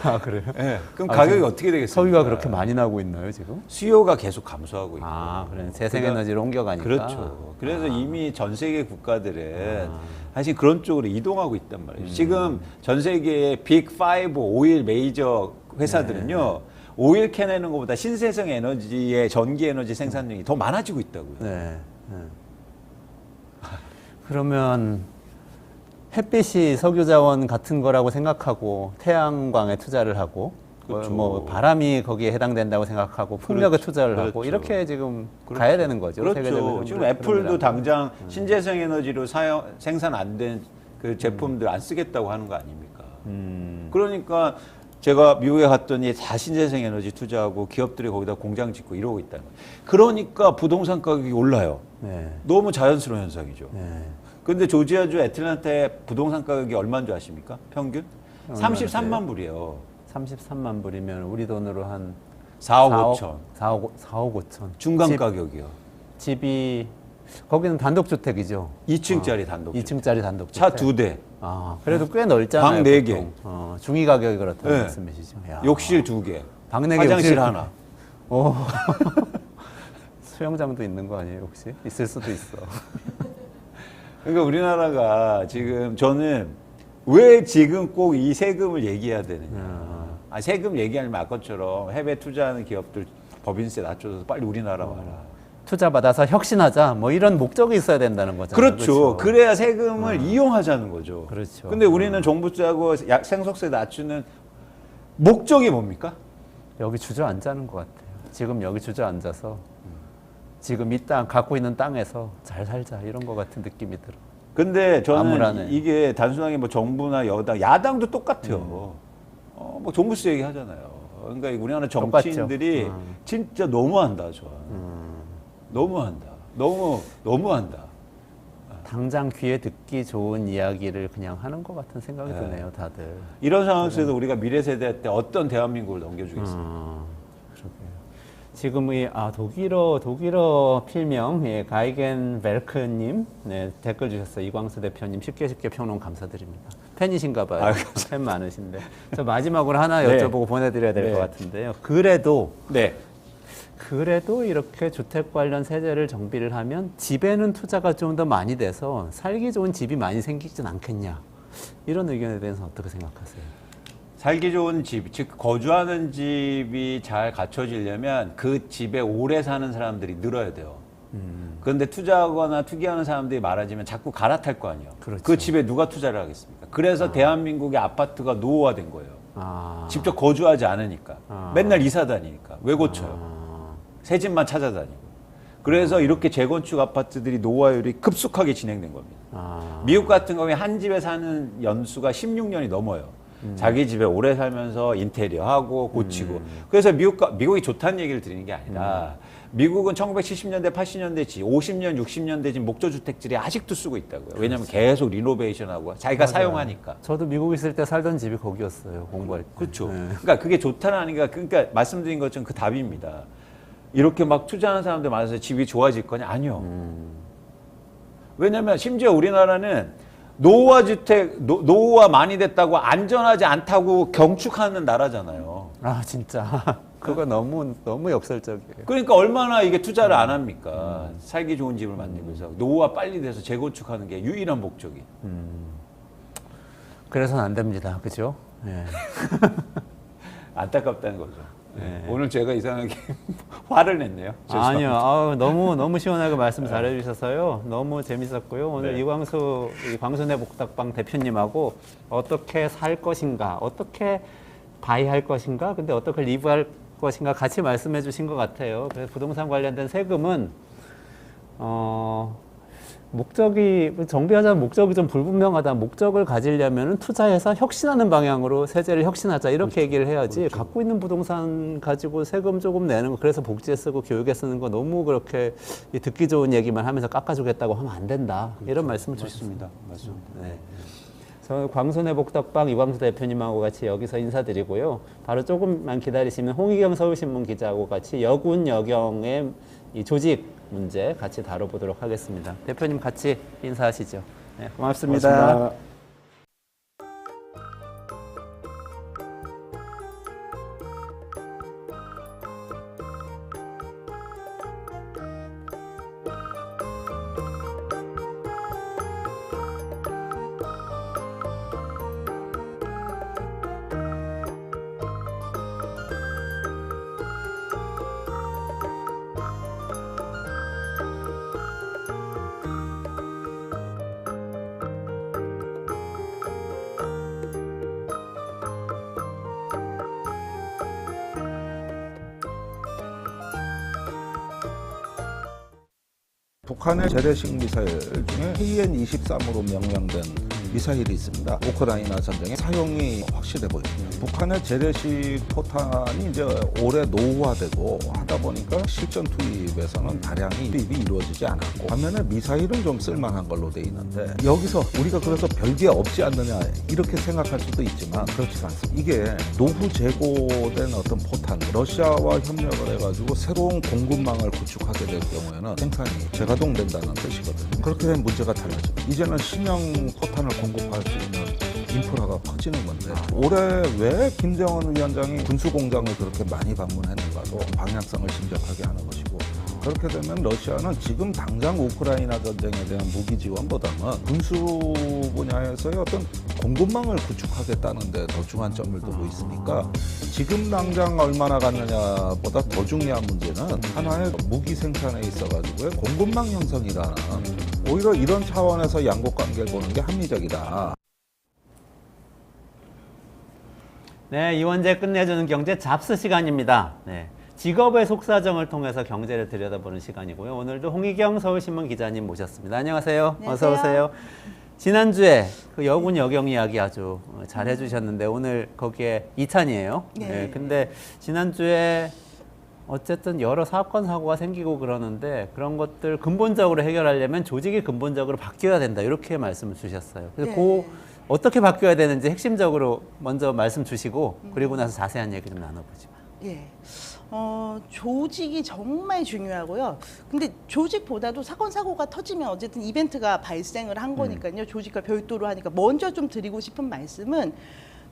아 그래요? 네. 그럼 가격이 어떻게 되겠습니까? 석유가 그렇게 많이 나고 있나요 지금? 수요가 계속 감소하고 있고. 아 그래 재생에너지로 옮겨가니까. 그렇죠. 그래서 이미 전 세계 국가들은 사실 그런 쪽으로 이동하고 있단 말이에요. 지금 전 세계의 빅5 오일 메이저 회사들은요. 오일 캐내는 것보다 신재생 에너지의 전기 에너지 생산량이 더 많아지고 있다고요. 네. 네. 그러면 햇빛이 석유 자원 같은 거라고 생각하고 태양광에 투자를 하고 그렇죠. 뭐 바람이 거기에 해당된다고 생각하고 풍력에 그렇죠. 투자를 하고 그렇죠. 이렇게 지금 그렇죠. 가야 되는 거죠. 그렇죠. 세계적으로 지금 그런 애플도 흐름이라고. 당장 신재생 에너지로 생산 안 된 그 제품들 안 쓰겠다고 하는 거 아닙니까? 그러니까 제가 미국에 갔더니 다 신재생 에너지 투자하고 기업들이 거기다 공장 짓고 이러고 있다는 거예요. 그러니까 부동산 가격이 올라요. 네. 너무 자연스러운 현상이죠. 네. 근데 조지아주 애틀랜타의 부동산 가격이 얼마인 줄 아십니까? 평균? 얼마나 33만 불이에요. 33만 불이면 우리 돈으로 한 4억 5천. 4억 5천. 중간 가격이요. 집이 거기는 단독주택이죠. 2층짜리 단독. 2층짜리 단독주택. 차 2대. 아, 그래도 꽤 넓잖아요. 방 4개. 보통. 중위 가격이 그렇다는 네. 말씀이시죠. 야. 욕실 2개. 방 4개 화장실 욕실 하나. 오. 수영장도 있는 거 아니에요, 혹시? 있을 수도 있어. 그러니까 우리나라가 지금 저는 왜 지금 꼭 이 세금을 얘기해야 되느냐. 세금 얘기하면 아까처럼 해외 투자하는 기업들 법인세 낮춰서 빨리 우리나라 와라. 투자 받아서 혁신하자. 뭐 이런 목적이 있어야 된다는 거잖아요. 그렇죠. 그래야 세금을 이용하자는 거죠. 그렇죠. 근데 우리는 정부 짜고 생속세 낮추는 목적이 뭡니까? 여기 주저앉자는 것 같아요. 지금 여기 주저앉아서 지금 이 땅 갖고 있는 땅에서 잘 살자 이런 것 같은 느낌이 들어. 근데 저는 암울하네. 이게 단순하게 뭐 정부나 여당, 야당도 똑같아요. 뭐 종부세 얘기 하잖아요. 그러니까 우리나라 정치인들이 똑같죠. 진짜 너무한다, 저. 너무한다. 너무한다. 당장 귀에 듣기 좋은 이야기를 그냥 하는 것 같은 생각이 드네요, 다들. 이런 상황에서 우리가 미래 세대 때 어떤 대한민국을 넘겨주겠습니까? 그러게요. 지금 독일어 필명 가이겐 벨크님 댓글 주셨어요. 이광수 대표님 쉽게 평론 감사드립니다. 팬이신가 봐요. 아유, 팬 많으신데. 저 마지막으로 하나 네. 여쭤보고 보내드려야 될 것 네. 같은데요. 그래도 네. 이렇게 주택 관련 세제를 정비를 하면 집에는 투자가 좀 더 많이 돼서 살기 좋은 집이 많이 생기진 않겠냐. 이런 의견에 대해서 어떻게 생각하세요? 살기 좋은 집, 즉 거주하는 집이 잘 갖춰지려면 그 집에 오래 사는 사람들이 늘어야 돼요. 그런데 투자하거나 투기하는 사람들이 많아지면 자꾸 갈아탈 거 아니에요. 그렇죠. 그 집에 누가 투자를 하겠습니까? 그래서 대한민국의 아파트가 노후화된 거예요. 직접 거주하지 않으니까. 맨날 이사 다니니까. 왜 고쳐요? 새 집만 찾아다니고. 그래서 이렇게 재건축 아파트들이 노후화율이 급속하게 진행된 겁니다. 아. 미국 같은 경우에 한 집에 사는 연수가 16년이 넘어요. 자기 집에 오래 살면서 인테리어하고 고치고. 그래서 미국이 좋다는 얘기를 드리는 게 아니라 미국은 1970년대, 80년대지, 50년, 60년대 집 목조주택들이 아직도 쓰고 있다고요. 왜냐하면 계속 리노베이션하고 자기가 맞아요. 사용하니까. 저도 미국 있을 때 살던 집이 거기였어요. 공부할 때. 그렇죠. 네. 그러니까 그게 좋다는 아닌가. 그러니까 말씀드린 것처럼 그 답입니다. 이렇게 막 투자하는 사람들 많아서 집이 좋아질 거냐? 아니요. 왜냐하면 심지어 우리나라는 노후화 많이 됐다고 안전하지 않다고 경축하는 나라잖아요. 아 진짜 그거 너무 역설적이에요. 그러니까 얼마나 이게 투자를 안 합니까? 살기 좋은 집을 만들기 위해서 노후화 빨리 돼서 재건축하는 게 유일한 목적이. 그래서는 안 됩니다. 그죠? 예. 안타깝다는 거죠. 네. 오늘 제가 이상하게 화를 냈네요. 아니요, 너무 시원하게 말씀 잘해주셔서요. 너무 재밌었고요. 오늘 네. 이광수 광순의 복덕방 대표님하고 어떻게 살 것인가, 어떻게 바이할 것인가, 근데 어떻게 리브할 것인가 같이 말씀해주신 것 같아요. 그래서 부동산 관련된 세금은 목적이 정비하자는 목적이 좀 불분명하다. 목적을 가지려면 투자해서 혁신하는 방향으로 세제를 혁신하자 이렇게 얘기를 해야지. 갖고 있는 부동산 가지고 세금 조금 내는 거 그래서 복지에 쓰고 교육에 쓰는 거 너무 그렇게 듣기 좋은 얘기만 하면서 깎아주겠다고 하면 안 된다. 이런 말씀을 주셨습니다. 맞습니다. 네. 저는 광순의 복덕방 이광수 대표님하고 같이 여기서 인사드리고요. 바로 조금만 기다리시면 홍희경 서울신문 기자하고 같이 여군 여경의 이 조직 문제 같이 다뤄보도록 하겠습니다. 대표님 같이 인사하시죠. 네, 고맙습니다. 고맙습니다. 북한의 재래식 미사일 중에 KN-23으로 명명된 미사일이 있습니다. 우크라이나 전쟁에 사용이 확실해 보입니다. 북한의 재래식 포탄이 이제 오래 노후화되고 하다 보니까 실전 투입에서는 다량이 투입이 이루어지지 않았고 반면에 미사일은 좀 쓸만한 걸로 돼 있는데 여기서 우리가 그래서 별게 없지 않느냐 이렇게 생각할 수도 있지만 그렇지 않습니다. 이게 노후 재고된 어떤 포탄 러시아와 협력을 해가지고 새로운 공급망을 구축하게 될 경우에는 생산이 재가동된다는 뜻이거든요. 그렇게 되면 문제가 달라집니다. 이제는 신형 포탄을 공급할 수 있는 인프라가 퍼지는 건데 올해 왜 김정은 위원장이 군수공장을 그렇게 많이 방문했는가도 방향성을 짐작하게 하는 것이고 그렇게 되면 러시아는 지금 당장 우크라이나 전쟁에 대한 무기 지원보다는 군수 분야에서의 어떤 공급망을 구축하겠다는 데 더 주안점을 두고 있으니까 지금 당장 얼마나 갔느냐보다 더 중요한 문제는 하나의 무기 생산에 있어가지고의 공급망 형성이라는 오히려 이런 차원에서 양국 관계를 보는 게 합리적이다. 네, 이원재 끝내주는 경제 잡스 시간입니다. 네. 직업의 속사정을 통해서 경제를 들여다보는 시간이고요. 오늘도 홍희경 서울신문 기자님 모셨습니다. 안녕하세요. 안녕하세요. 어서 오세요. 지난주에 그 여군 여경 이야기 아주 잘 해주셨는데 오늘 거기에 2탄이에요. 네. 네. 근데 지난주에 어쨌든 여러 사건 사고가 생기고 그러는데 그런 것들 근본적으로 해결하려면 조직이 근본적으로 바뀌어야 된다 이렇게 말씀을 주셨어요. 그래서 네. 그 어떻게 바뀌어야 되는지 핵심적으로 먼저 말씀 주시고 그리고 나서 자세한 얘기 좀 나눠보죠. 예. 조직이 정말 중요하고요. 근데 조직보다도 사건 사고가 터지면 어쨌든 이벤트가 발생을 한 거니까요. 조직과 별도로 하니까 먼저 좀 드리고 싶은 말씀은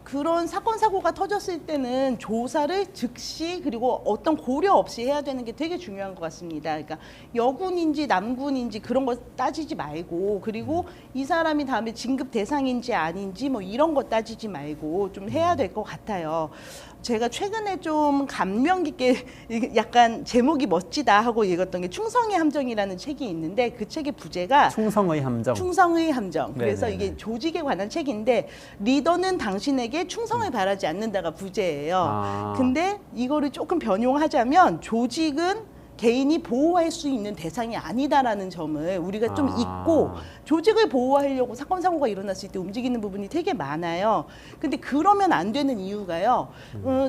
그런 사건 사고가 터졌을 때는 조사를 즉시 그리고 어떤 고려 없이 해야 되는 게 되게 중요한 것 같습니다. 그러니까 여군인지 남군인지 그런 거 따지지 말고 그리고 이 사람이 다음에 진급 대상인지 아닌지 뭐 이런 거 따지지 말고 좀 해야 될 것 같아요. 제가 최근에 좀 감명 깊게 약간 제목이 멋지다 하고 읽었던 게 충성의 함정이라는 책이 있는데 그 책의 부제가 충성의 함정. 충성의 함정. 그래서 네네네. 이게 조직에 관한 책인데 리더는 당신에게 충성을 바라지 않는다가 부제예요. 아. 근데 이거를 조금 변용하자면 조직은 개인이 보호할 수 있는 대상이 아니다라는 점을 우리가 좀 잊고 조직을 보호하려고 사건 사고가 일어났을 때 움직이는 부분이 되게 많아요. 근데 그러면 안 되는 이유가요.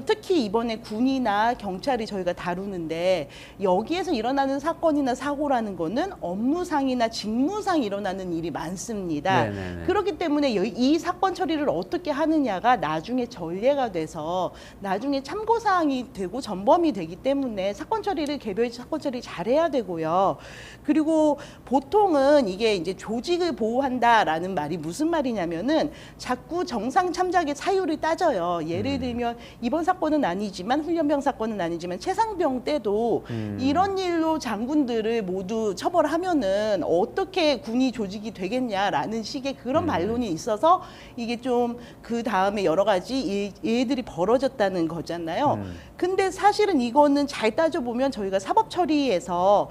특히 이번에 군이나 경찰이 저희가 다루는데 여기에서 일어나는 사건이나 사고라는 거는 업무상이나 직무상 일어나는 일이 많습니다. 네네네. 그렇기 때문에 이 사건 처리를 어떻게 하느냐가 나중에 전례가 돼서 나중에 참고사항이 되고 전범이 되기 때문에 사건 처리를 개별 사건 처리 잘해야 되고요. 그리고 보통은 이게 이제 조직을 보호한다라는 말이 무슨 말이냐면은 자꾸 정상 참작의 사유를 따져요. 예를 들면 이번 사건은 아니지만 훈련병 사건은 아니지만 최상병 때도 이런 일로 장군들을 모두 처벌하면은 어떻게 군이 조직이 되겠냐라는 식의 그런 반론이 있어서 이게 좀 그 다음에 여러 가지 일들이 벌어졌다는 거잖아요. 근데 사실은 이거는 잘 따져보면 저희가 사법 처리에서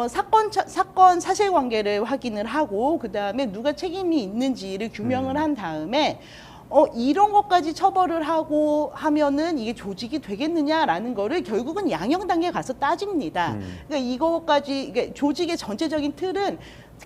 사건 사실관계를 확인을 하고 그 다음에 누가 책임이 있는지를 규명을 한 다음에 이런 것까지 처벌을 하고 하면은 이게 조직이 되겠느냐라는 거를 결국은 양형 단계에 가서 따집니다. 그러니까 이거까지 이게 조직의 전체적인 틀은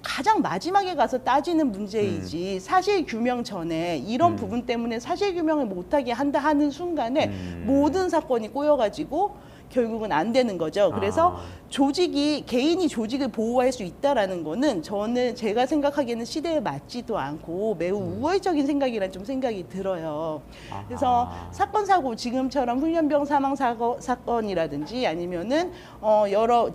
가장 마지막에 가서 따지는 문제이지 사실 규명 전에 이런 부분 때문에 사실 규명을 못하게 한다 하는 순간에 모든 사건이 꼬여가지고 결국은 안 되는 거죠. 그래서 개인이 조직을 보호할 수 있다라는 거는 저는 제가 생각하기에는 시대에 맞지도 않고 매우 우월적인 생각이란 좀 생각이 들어요. 그래서 사건 사고 지금처럼 훈련병 사망 사건이라든지 아니면은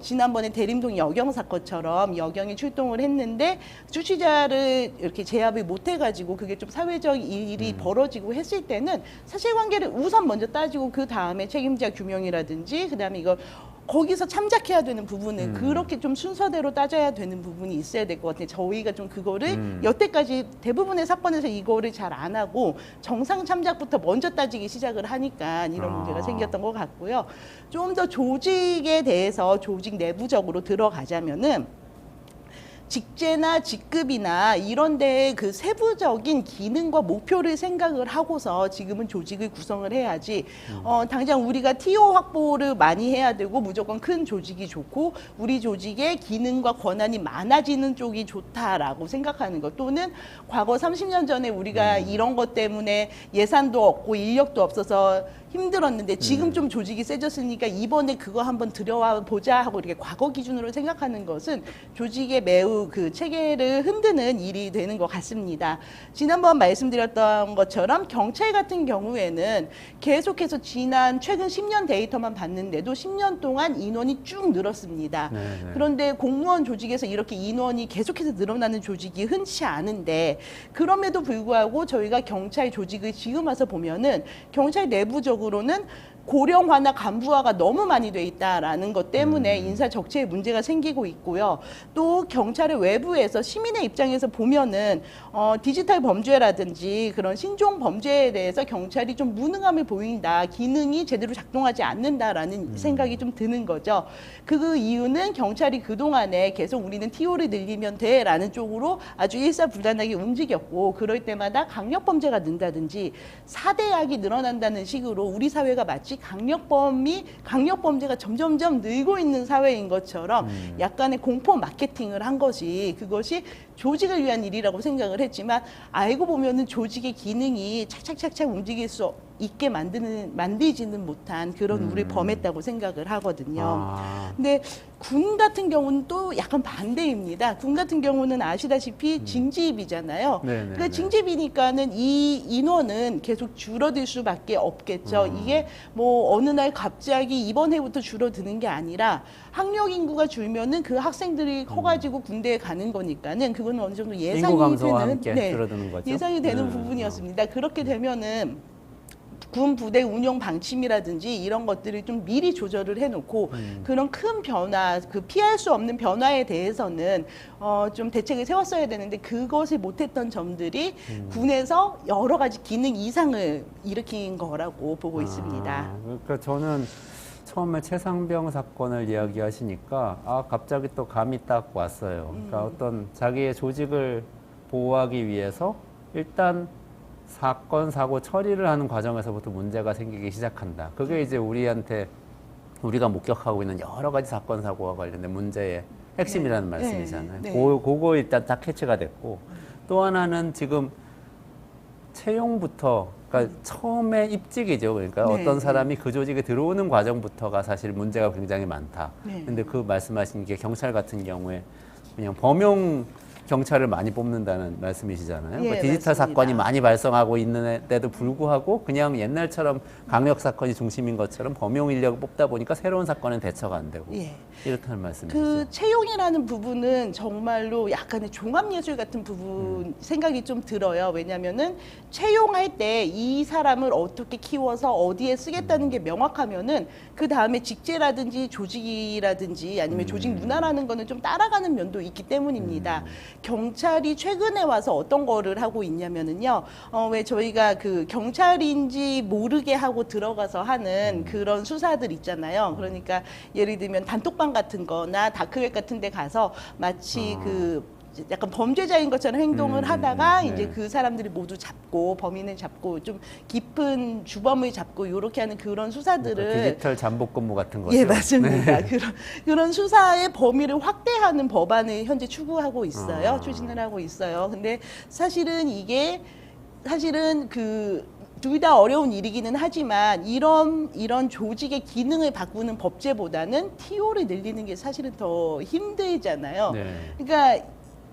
지난번에 대림동 여경 사건처럼 여경이 출동을 했는데 주치자를 이렇게 제압을 못 해가지고 그게 좀 사회적 일이 벌어지고 했을 때는 사실관계를 우선 먼저 따지고 그 다음에 책임자 규명이라든지 그 다음에 이걸 거기서 참작해야 되는 부분은 그렇게 좀 순서대로 따져야 되는 부분이 있어야 될 것 같아요. 저희가 좀 그거를 여태까지 대부분의 사건에서 이거를 잘 안 하고 정상 참작부터 먼저 따지기 시작을 하니까 이런 문제가 생겼던 것 같고요. 좀 더 조직에 대해서 조직 내부적으로 들어가자면은 직제나 직급이나 이런 데에 그 세부적인 기능과 목표를 생각을 하고서 지금은 조직을 구성을 해야지 당장 우리가 TO 확보를 많이 해야 되고 무조건 큰 조직이 좋고 우리 조직의 기능과 권한이 많아지는 쪽이 좋다라고 생각하는 것 또는 과거 30년 전에 우리가 이런 것 때문에 예산도 없고 인력도 없어서 힘들었는데 지금 좀 조직이 세졌으니까 이번에 그거 한번 들여와 보자 하고 이렇게 과거 기준으로 생각하는 것은 조직의 매우 그 체계를 흔드는 일이 되는 것 같습니다. 지난번 말씀드렸던 것처럼 경찰 같은 경우에는 계속해서 최근 10년 데이터만 봤는데도 10년 동안 인원이 쭉 늘었습니다. 네네. 그런데 공무원 조직에서 이렇게 인원이 계속해서 늘어나는 조직이 흔치 않은데 그럼에도 불구하고 저희가 경찰 조직을 지금 와서 보면은 경찰 내부적으로는 고령화나 간부화가 너무 많이 돼 있다라는 것 때문에 인사 적체에 문제가 생기고 있고요. 또 경찰의 외부에서 시민의 입장에서 보면은 디지털 범죄라든지 그런 신종 범죄에 대해서 경찰이 좀 무능함을 보인다. 기능이 제대로 작동하지 않는다라는 생각이 좀 드는 거죠. 그 이유는 경찰이 그동안에 계속 우리는 TO를 늘리면 돼라는 쪽으로 아주 일사불란하게 움직였고 그럴 때마다 강력범죄가 는다든지 4대약이 늘어난다는 식으로 우리 사회가 마치 강력범죄가 점점점 늘고 있는 사회인 것처럼 약간의 공포 마케팅을 한 것이 그것이 조직을 위한 일이라고 생각을 했지만 알고 보면은 조직의 기능이 착착착착 움직일 수 있게 만들지는 못한 그런 우를 범했다고 생각을 하거든요. 근데 군 같은 경우는 또 약간 반대입니다. 군 같은 경우는 아시다시피 징집이잖아요. 그러니까 징집이니까는 이 인원은 계속 줄어들 수밖에 없겠죠. 이게 뭐 어느 날 갑자기 이번 해부터 줄어드는 게 아니라 학력 인구가 줄면은 그 학생들이 커가지고 군대에 가는 거니까는 그거는 어느 정도 인구 예상이 감소와 되는 함께 줄어드는 거죠. 예상이 되는 부분이었습니다. 그렇게 되면은 군 부대 운영 방침이라든지 이런 것들을 좀 미리 조절을 해놓고 그런 큰 변화, 그 피할 수 없는 변화에 대해서는 좀 대책을 세웠어야 되는데 그것을 못했던 점들이 군에서 여러 가지 기능 이상을 일으킨 거라고 보고 있습니다. 그러니까 저는 처음에 최상병 사건을 이야기하시니까 갑자기 또 감이 딱 왔어요. 그러니까 어떤 자기의 조직을 보호하기 위해서 일단 사건, 사고 처리를 하는 과정에서부터 문제가 생기기 시작한다. 그게 이제 우리한테 우리가 목격하고 있는 여러 가지 사건 사고와 관련된 문제의 핵심이라는 네. 말씀이잖아요. 네. 그거 일단 다 캐치가 됐고 또 하나는 지금 채용부터 그러니까 처음에 입직이죠. 그러니까 네. 어떤 사람이 그 조직에 들어오는 과정부터가 사실 문제가 굉장히 많다. 네. 근데 그 말씀하신 게 경찰 같은 경우에 그냥 범용 경찰을 많이 뽑는다는 말씀이시잖아요. 예, 그러니까 디지털 맞습니다. 사건이 많이 발생하고 있는데도 불구하고 그냥 옛날처럼 강력 사건이 중심인 것처럼 범용 인력을 뽑다 보니까 새로운 사건은 대처가 안 되고 예. 이렇다는 말씀이시죠. 그 채용이라는 부분은 정말로 약간의 종합예술 같은 부분 생각이 좀 들어요. 왜냐면은 채용할 때 이 사람을 어떻게 키워서 어디에 쓰겠다는 게 명확하면은 그 다음에 직제라든지 조직이라든지 아니면 조직 문화라는 거는 좀 따라가는 면도 있기 때문입니다. 경찰이 최근에 와서 어떤 거를 하고 있냐면은요. 왜 저희가 그 경찰인지 모르게 하고 들어가서 하는 그런 수사들 있잖아요. 그러니까 예를 들면 단톡방 같은 거나 다크웹 같은 데 가서 마치 그 약간 범죄자인 것처럼 행동을 하다가 이제 네. 그 사람들이 모두 잡고 범인을 잡고 좀 깊은 주범을 잡고 이렇게 하는 그런 수사들을 디지털 잠복 근무 같은 거죠. 예, 맞습니다. 그런 수사의 범위를 확대하는 법안을 현재 추구하고 있어요. 추진을 하고 있어요. 근데 사실은 이게 사실은 둘 다 어려운 일이기는 하지만 이런 조직의 기능을 바꾸는 법제보다는 TO를 늘리는 게 사실은 더 힘들잖아요. 네. 그러니까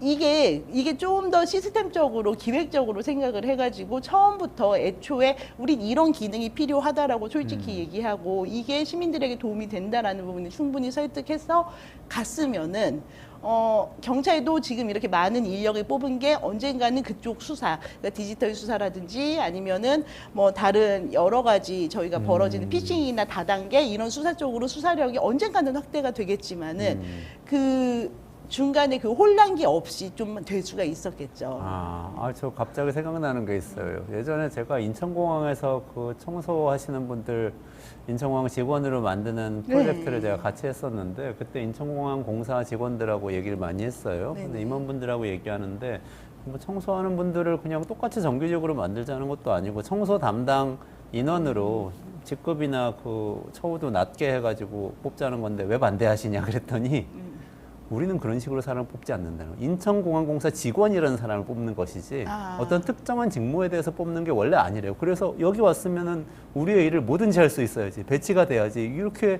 이게 좀 더 시스템적으로 기획적으로 생각을 해가지고 처음부터 애초에 우린 이런 기능이 필요하다라고 솔직히 얘기하고 이게 시민들에게 도움이 된다라는 부분을 충분히 설득해서 갔으면은 경찰도 지금 이렇게 많은 인력을 뽑은 게 언젠가는 그쪽 수사, 그러니까 디지털 수사라든지 아니면은 뭐 다른 여러 가지 저희가 벌어지는 피싱이나 다단계 이런 수사 쪽으로 수사력이 언젠가는 확대가 되겠지만은 그 중간에 그 혼란기 없이 좀 될 수가 있었겠죠. 저 갑자기 생각나는 게 있어요. 예전에 제가 인천공항에서 그 청소하시는 분들 인천공항 직원으로 만드는 프로젝트를 제가 같이 했었는데 그때 인천공항 공사 직원들하고 얘기를 많이 했어요. 근데 임원분들하고 얘기하는데 뭐 청소하는 분들을 그냥 똑같이 정규직으로 만들자는 것도 아니고 청소 담당 인원으로 직급이나 그 처우도 낮게 해가지고 뽑자는 건데 왜 반대하시냐 그랬더니 우리는 그런 식으로 사람을 뽑지 않는다는 거예요. 인천공항공사 직원이라는 사람을 뽑는 것이지 어떤 특정한 직무에 대해서 뽑는 게 원래 아니래요. 그래서 여기 왔으면은 우리의 일을 뭐든지 할 수 있어야지 배치가 돼야지 이렇게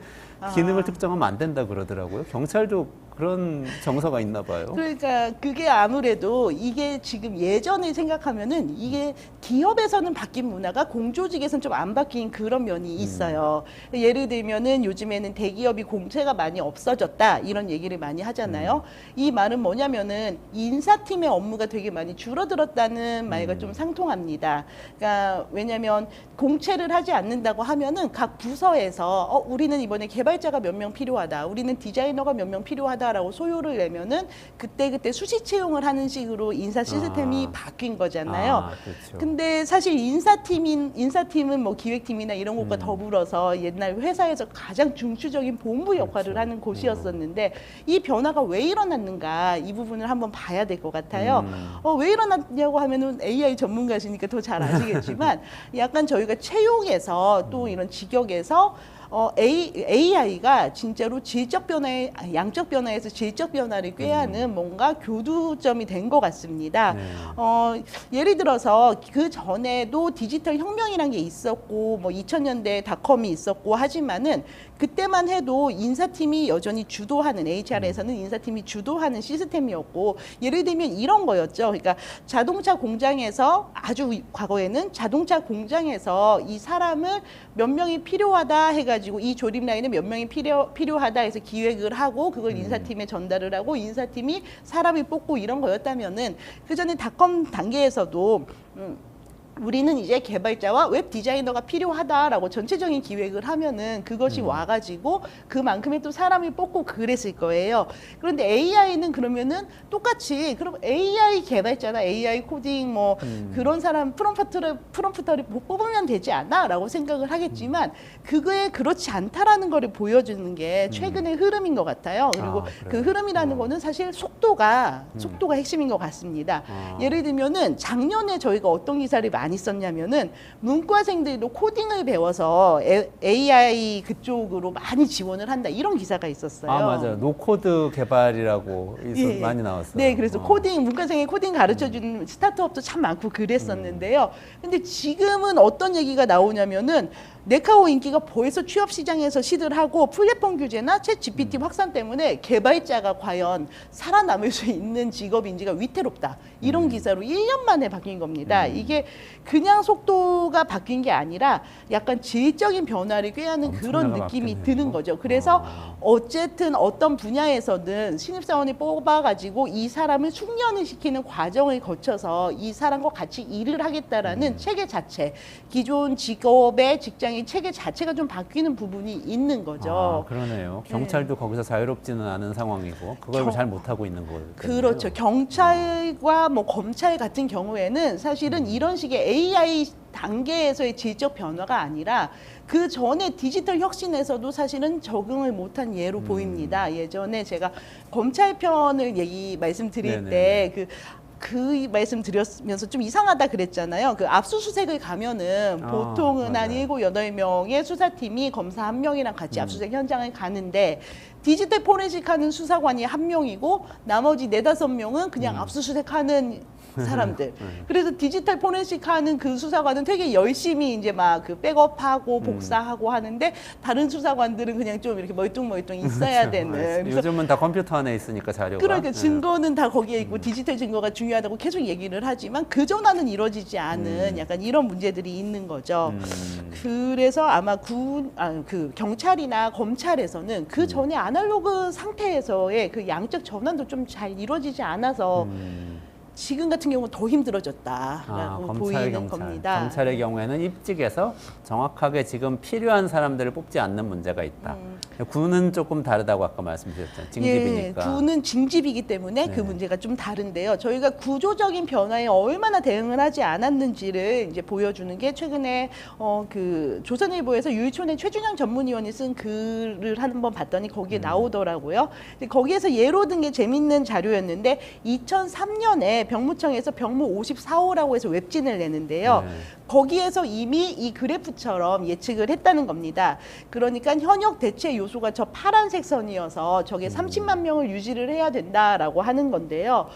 기능을 특정하면 안 된다 그러더라고요. 경찰도 그런 정서가 있나 봐요. 그러니까 그게 아무래도 이게 지금 예전에 생각하면은 이게 기업에서는 바뀐 문화가 공조직에서는 좀 안 바뀐 그런 면이 있어요. 예를 들면은 요즘에는 대기업이 공채가 많이 없어졌다 이런 얘기를 많이 하잖아요. 이 말은 뭐냐면은 인사팀의 업무가 되게 많이 줄어들었다는 말과 좀 상통합니다. 그러니까 왜냐하면 공채를 하지 않는다고 하면은 각 부서에서 우리는 이번에 개발자가 몇 명 필요하다, 우리는 디자이너가 몇 명 필요하다라고 소요를 내면은 그때 수시 채용을 하는 식으로 인사 시스템이 바뀐 거잖아요. 그렇죠. 근데 사실 인사팀은 뭐 기획팀이나 이런 것과 더불어서 옛날 회사에서 가장 중추적인 본부 역할을 하는 곳이었었는데 이 변화가 왜 일어났는가 이 부분을 한번 봐야 될 것 같아요. 왜 일어났냐고 하면은 AI 전문가시니까 더 잘 아시겠지만 약간 저희가 채용에서 또 이런 직역에서 AI가 진짜로 질적 변화에 양적 변화에서 질적 변화를 꾀하는 뭔가 교두점이 된 것 같습니다. 예를 들어서 그 전에도 디지털 혁명이란 게 있었고 뭐 2000년대 닷컴이 있었고 하지만은 그때만 해도 인사팀이 여전히 주도하는 HR에서는 인사팀이 주도하는 시스템이었고 예를 들면 이런 거였죠. 그러니까 자동차 공장에서 아주 과거에는 자동차 공장에서 이 사람을 몇 명이 필요하다 해가지고 이 조립 라인에 몇 명이 필요하다 해서 기획을 하고 그걸 인사팀에 전달을 하고 인사팀이 사람을 뽑고 이런 거였다면은 그 전에 닷컴 단계에서도 우리는 이제 개발자와 웹 디자이너가 필요하다라고 전체적인 기획을 하면은 그것이 와가지고 그만큼의 또 사람을 뽑고 그랬을 거예요. 그런데 AI는 그러면은 똑같이 그럼 AI 개발자나 AI 코딩 뭐 그런 사람 프롬프터를 뽑으면 되지 않아?라고 생각을 하겠지만 그거에 그렇지 않다라는 거를 보여주는 게 최근의 흐름인 것 같아요. 그리고 그 흐름이라는 거는 사실 속도가 핵심인 것 같습니다. 예를 들면은 작년에 저희가 어떤 기사를 많이 많이 썼냐면은 문과생들도 코딩을 배워서 AI 그쪽으로 많이 지원을 한다 이런 기사가 있었어요. 아, 맞아요. 노코드 개발이라고 예. 많이 나왔어요. 네, 그래서 문과생이 코딩 가르쳐주는 스타트업도 참 많고 그랬었는데요. 근데 지금은 어떤 얘기가 나오냐면은 네카오 인기가 벌써 취업 시장에서 시들하고 플랫폼 규제나 챗 GPT 확산 때문에 개발자가 과연 살아남을 수 있는 직업인지가 위태롭다. 이런 기사로 1년 만에 바뀐 겁니다. 이게 그냥 속도가 바뀐 게 아니라 약간 질적인 변화를 꾀하는 그런 엄청나게 느낌이 바뀌네요. 드는 거죠. 그래서 어쨌든 어떤 분야에서든 신입사원이 뽑아가지고 이 사람을 숙련을 시키는 과정을 거쳐서 이 사람과 같이 일을 하겠다라는 체계 자체, 기존 직업의 직장의 체계 자체가 좀 바뀌는 부분이 있는 거죠. 아, 그러네요. 경찰도 거기서 자유롭지는 않은 상황이고 그걸 잘 못하고 있는 거예요. 그렇죠. 경찰과 뭐 검찰 같은 경우에는 사실은 이런 식의 AI 단계에서의 질적 변화가 아니라 그 전에 디지털 혁신에서도 사실은 적응을 못한 예로 보입니다. 예전에 제가 검찰 편을 말씀드릴 네네네. 때 그 말씀 드렸면서 좀 이상하다 그랬잖아요. 그 압수수색을 가면은 보통은 한 맞아요. 7, 8명의 수사팀이 검사 1명이랑 같이 압수수색 현장을 가는데 디지털 포렌식 하는 수사관이 1명이고 나머지 4, 5명은 그냥 압수수색하는 사람들. 그래서 디지털 포렌식 하는 그 수사관은 되게 열심히 이제 막 그 백업하고 복사하고 하는데 다른 수사관들은 그냥 좀 이렇게 멀뚱멀뚱 있어야 되는. 그래서 요즘은 다 컴퓨터 안에 있으니까 자료가. 그러니까 네. 증거는 다 거기에 있고 디지털 증거가 중요하다고 계속 얘기를 하지만 그 전화는 이루어지지 않은 약간 이런 문제들이 있는 거죠. 그래서 아마 그 경찰이나 검찰에서는 그 전에 아날로그 상태에서의 그 양적 전환도 좀 잘 이루어지지 않아서 지금 같은 경우는 더 힘들어졌다라고 보이는 겁니다. 검찰의 경우에는 입직에서 정확하게 지금 필요한 사람들을 뽑지 않는 문제가 있다. 군은 조금 다르다고 아까 말씀드렸잖아요. 징집이니까. 예, 군은 징집이기 때문에 그 네. 문제가 좀 다른데요. 저희가 구조적인 변화에 얼마나 대응을 하지 않았는지를 이제 보여주는 게 최근에 그 조선일보에서 유일촌의 최준영 전문위원이 쓴 글을 한번 봤더니 거기에 나오더라고요. 근데 거기에서 예로 든 게 재밌는 자료였는데 2003년에 병무청에서 병무 54호라고 해서 웹진을 내는데요. 네. 거기에서 이미 이 그래프처럼 예측을 했다는 겁니다. 그러니까 현역 대체 요소가 저 파란색 선이어서 저게 30만 명을 유지를 해야 된다라고 하는 건데요.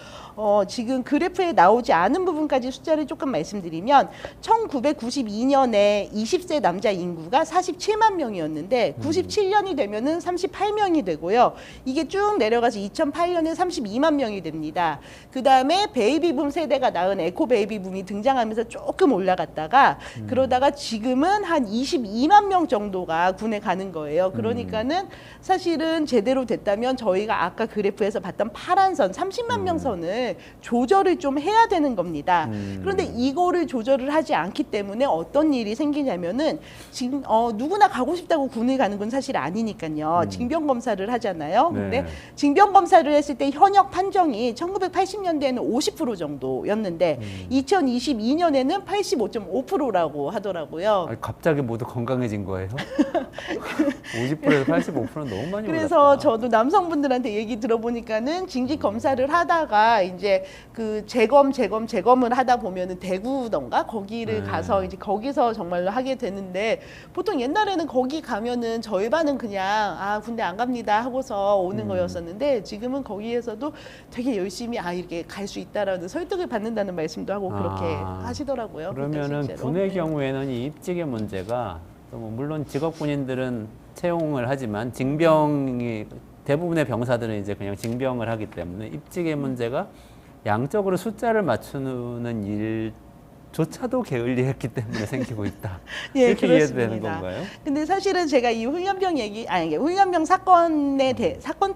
지금 그래프에 나오지 않은 부분까지 숫자를 조금 말씀드리면 1992년에 20세 남자 인구가 47만 명이었는데 97년이 되면은 38명이 되고요. 이게 쭉 내려가서 2008년에 32만 명이 됩니다. 그 다음에 베이비붐 세대가 낳은 에코 베이비붐이 등장하면서 조금 올라갔다가 그러다가 지금은 한 22만 명 정도가 군에 가는 거예요. 그러니까는 사실은 제대로 됐다면 저희가 아까 그래프에서 봤던 파란 선 30만 명 선을 조절을 좀 해야 되는 겁니다. 그런데 이거를 조절을 하지 않기 때문에 어떤 일이 생기냐면은 지금 누구나 가고 싶다고 군을 가는 건 사실 아니니까요. 징병 검사를 하잖아요. 근데 네. 징병 검사를 했을 때 현역 판정이 1980년대에는 50% 정도였는데 2022년에는 85.5%라고 하더라고요. 아니, 갑자기 모두 건강해진 거예요? 50%에서 85%는 너무 많이 그래서 올랐다. 저도 남성분들한테 얘기 들어보니까는 징집 검사를 하다가 이제 그 재검을 하다 보면은 대구던가 거기를 네. 가서 이제 거기서 정말로 하게 되는데 보통 옛날에는 거기 가면은 절반은 그냥 군대 안 갑니다 하고서 오는 거였었는데 지금은 거기에서도 되게 열심히 이렇게 갈 수 있다라는 설득을 받는다는 말씀도 하고 그렇게 하시더라고요. 그러면은 실제로. 군의 네. 경우에는 이 입직의 문제가 물론 직업 군인들은 채용을 하지만 징병이 대부분의 병사들은 이제 그냥 징병을 하기 때문에 입직의 문제가 양적으로 숫자를 맞추는 일조차도 게을리했기 때문에 생기고 있다. 예, 이렇게 이해도 그렇습니다. 되는 건가요? 근데 사실은 제가 이 훈련병 훈련병 사건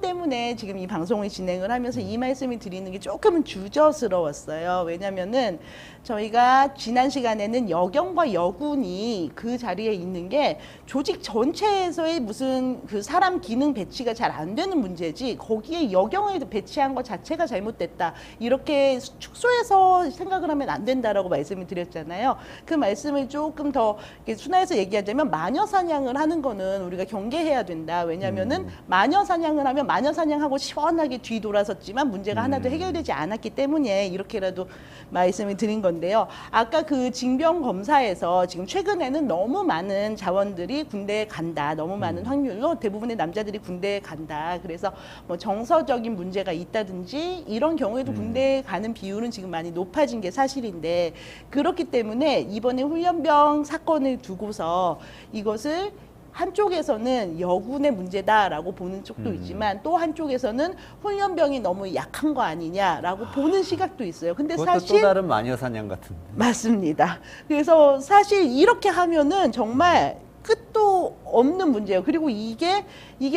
때문에 지금 이 방송을 진행을 하면서 이 말씀을 드리는 게 조금은 주저스러웠어요. 왜냐면은 저희가 지난 시간에는 여경과 여군이 그 자리에 있는 게 조직 전체에서의 무슨 그 사람 기능 배치가 잘 안 되는 문제지 거기에 여경을 배치한 것 자체가 잘못됐다. 이렇게 축소해서 생각을 하면 안 된다라고 말씀을 드렸잖아요. 그 말씀을 조금 더 순화해서 얘기하자면 마녀 사냥을 하는 거는 우리가 경계해야 된다. 왜냐하면은 마녀 사냥을 하면 마녀 사냥하고 시원하게 뒤돌아섰지만 문제가 하나도 해결되지 않았기 때문에 이렇게라도 말씀을 드린 건데요. 아까 그 징병 검사에서 지금 최근에는 너무 많은 자원들이 군대에 간다. 너무 많은 확률로 대부분의 남자들이 군대에 간다. 그래서 뭐 정서적인 문제가 있다든지 이런 경우에도 군대에 가는 비율은 지금 많이 높아진 게 사실인데 그렇기 때문에 이번에 훈련병 사건을 두고서 이것을 한쪽에서는 여군의 문제다라고 보는 쪽도 있지만 또 한쪽에서는 훈련병이 너무 약한 거 아니냐라고 보는 시각도 있어요. 근데 그것도 사실 또 다른 마녀 사냥 같은데. 맞습니다. 그래서 사실 이렇게 하면은 정말 끝도 없는 문제예요. 그리고 이게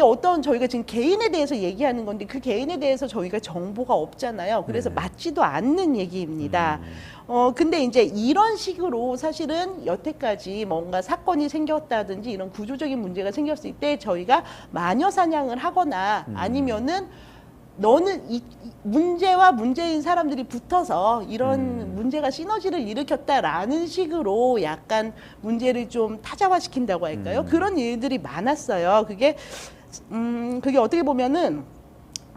어떤 저희가 지금 개인에 대해서 얘기하는 건데 그 개인에 대해서 저희가 정보가 없잖아요. 그래서 맞지도 않는 얘기입니다. 근데 이제 이런 식으로 사실은 여태까지 뭔가 사건이 생겼다든지 이런 구조적인 문제가 생겼을 때 저희가 마녀 사냥을 하거나 아니면은 너는 이 문제와 문제인 사람들이 붙어서 이런 문제가 시너지를 일으켰다라는 식으로 약간 문제를 좀 타자화시킨다고 할까요? 그런 일들이 많았어요. 그게 어떻게 보면은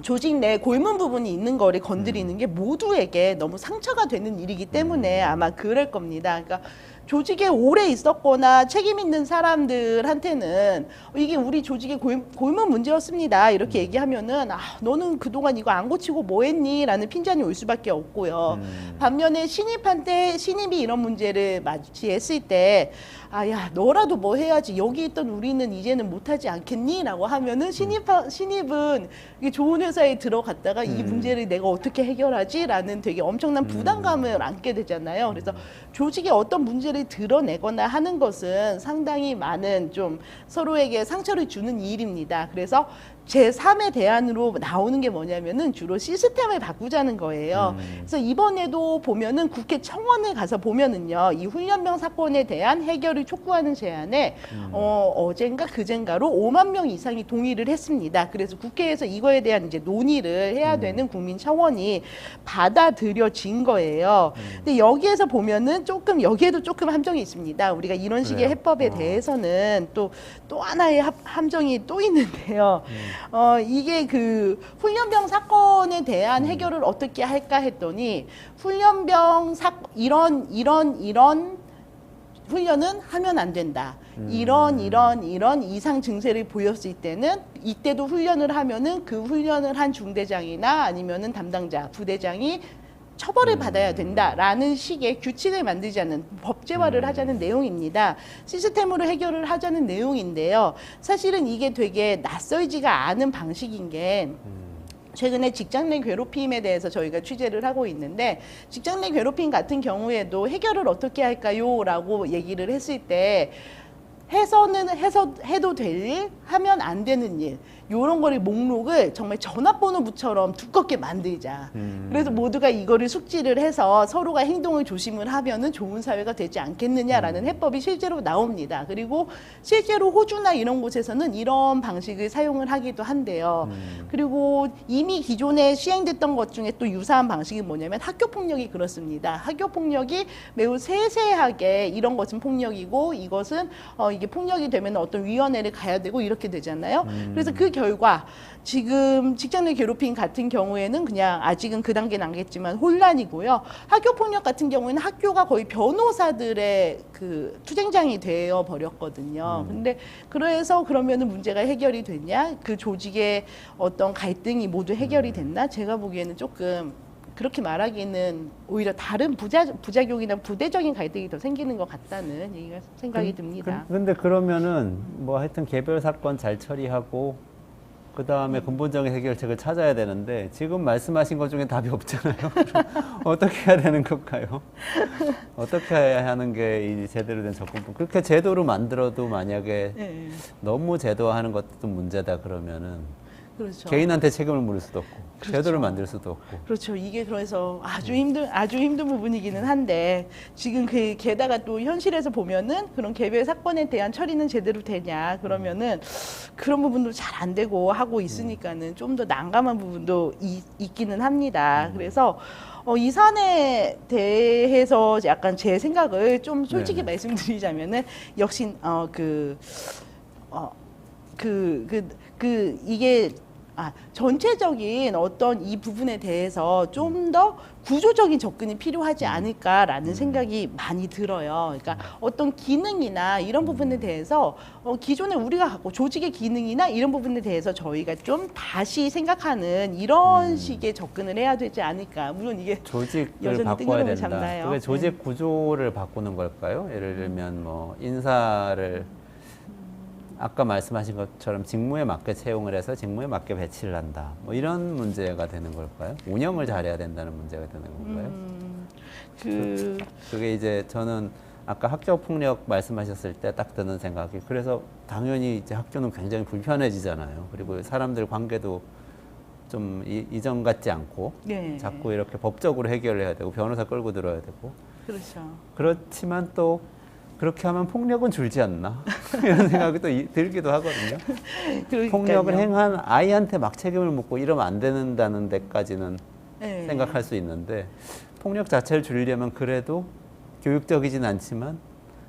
조직 내 골문 부분이 있는 거를 건드리는 게 모두에게 너무 상처가 되는 일이기 때문에 아마 그럴 겁니다. 그러니까 조직에 오래 있었거나 책임 있는 사람들한테는 이게 우리 조직의 골문 문제였습니다. 이렇게 얘기하면은 너는 그동안 이거 안 고치고 뭐 했니? 라는 핀잔이 올 수밖에 없고요. 반면에 신입이 이런 문제를 맞이했을 때 야, 너라도 뭐 해야지. 여기 있던 우리는 이제는 못하지 않겠니? 라고 하면은 신입은 이게 좋은 회사에 들어갔다가 이 문제를 내가 어떻게 해결하지? 라는 되게 엄청난 부담감을 안게 되잖아요. 그래서 조직에 어떤 문제를 드러내거나 하는 것은 상당히 많은 좀 서로에게 상처를 주는 일입니다. 그래서 제3의 대안으로 나오는 게 뭐냐면은 주로 시스템을 바꾸자는 거예요. 그래서 이번에도 보면은 국회 청원에 가서 보면은요, 이 훈련병 사건에 대한 해결을 촉구하는 제안에 어젠가 그젠가로 5만 명 이상이 동의를 했습니다. 그래서 국회에서 이거에 대한 이제 논의를 해야 되는 국민 청원이 받아들여진 거예요. 근데 여기에서 보면은 여기에도 조금 함정이 있습니다. 우리가 이런 식의 해법에 대해서는 또 하나의 함정이 또 있는데요. 이게 그 훈련병 사건에 대한 해결을 어떻게 할까 했더니 훈련병 이런 훈련은 하면 안 된다. 이런 이상 증세를 보였을 때는 이때도 훈련을 하면은 그 훈련을 한 중대장이나 아니면은 담당자, 부대장이 처벌을 받아야 된다라는 식의 규칙을 만들자는 법제화를 하자는 내용입니다. 시스템으로 해결을 하자는 내용인데요. 사실은 이게 되게 낯설지가 않은 방식인 게 최근에 직장 내 괴롭힘에 대해서 저희가 취재를 하고 있는데 직장 내 괴롭힘 같은 경우에도 해결을 어떻게 할까요? 라고 얘기를 했을 때 해도 될 일, 하면 안 되는 일, 요런 거를 목록을 정말 전화번호부처럼 두껍게 만들자. 그래서 모두가 이거를 숙지를 해서 서로가 행동을 조심을 하면은 좋은 사회가 되지 않겠느냐라는 해법이 실제로 나옵니다. 그리고 실제로 호주나 이런 곳에서는 이런 방식을 사용을 하기도 한데요. 그리고 이미 기존에 시행됐던 것 중에 또 유사한 방식이 뭐냐면 학교 폭력이 그렇습니다. 학교 폭력이 매우 세세하게 이런 것은 폭력이고 이것은 이게 폭력이 되면 어떤 위원회를 가야 되고 이렇게 되잖아요. 그래서 그 결과 지금 직장 내 괴롭힘 같은 경우에는 그냥 아직은 그 단계는 아니겠지만 혼란이고요. 학교 폭력 같은 경우에는 학교가 거의 변호사들의 그 투쟁장이 되어 버렸거든요. 근데 그래서 그러면은 문제가 해결이 됐냐? 그 조직의 어떤 갈등이 모두 해결이 됐나? 제가 보기에는 조금 그렇게 말하기는 오히려 다른 부작용이나 부대적인 갈등이 더 생기는 것 같다는 얘기가 생각이 듭니다. 근데 그러면은 뭐 하여튼 개별 사건 잘 처리하고 그 다음에 근본적인 해결책을 찾아야 되는데 지금 말씀하신 것 중에 답이 없잖아요. 어떻게 해야 되는 걸까요? 어떻게 해야 하는 게 이 제대로 된 접근법? 그렇게 제도를 만들어도 만약에 너무 제도화하는 것도 문제다 그러면은 그렇죠. 개인한테 책임을 물을 수도 없고 그렇죠. 제도를 만들 수도 없고. 그렇죠. 이게 그래서 아주 힘든 부분이기는 한데 지금 게다가 또 현실에서 보면은 그런 개별 사건에 대한 처리는 제대로 되냐 그러면은 그런 부분도 잘 안 되고 하고 있으니까는 좀 더 난감한 부분도 있기는 합니다. 그래서 이 사안에 대해서 약간 제 생각을 좀 솔직히 네네. 말씀드리자면은 역시 이게 전체적인 어떤 이 부분에 대해서 좀 더 구조적인 접근이 필요하지 않을까라는 생각이 많이 들어요. 그러니까 어떤 기능이나 이런 부분에 대해서 기존에 우리가 갖고 조직의 기능이나 이런 부분에 대해서 저희가 좀 다시 생각하는 이런 식의 접근을 해야 되지 않을까. 물론 이게 조직을 여전히 바꿔야 뜬구름을 된다. 잡나요? 그게 조직 구조를 바꾸는 걸까요? 예를 들면 뭐 인사를 아까 말씀하신 것처럼 직무에 맞게 채용을 해서 직무에 맞게 배치를 한다. 뭐 이런 문제가 되는 걸까요? 운영을 잘해야 된다는 문제가 되는 건가요? 그게 이제 저는 아까 학교 폭력 말씀하셨을 때 딱 드는 생각이, 그래서 당연히 이제 학교는 굉장히 불편해지잖아요. 그리고 사람들 관계도 좀 이전 같지 않고 네. 자꾸 이렇게 법적으로 해결해야 되고 변호사 끌고 들어야 되고, 그렇죠. 그렇지만 또 그렇게 하면 폭력은 줄지 않나 이런 생각이 또 들기도 하거든요. 그러니까요. 폭력을 행한 아이한테 막 책임을 묻고 이러면 안 된다는 데까지는 네. 생각할 수 있는데, 폭력 자체를 줄이려면 그래도 교육적이진 않지만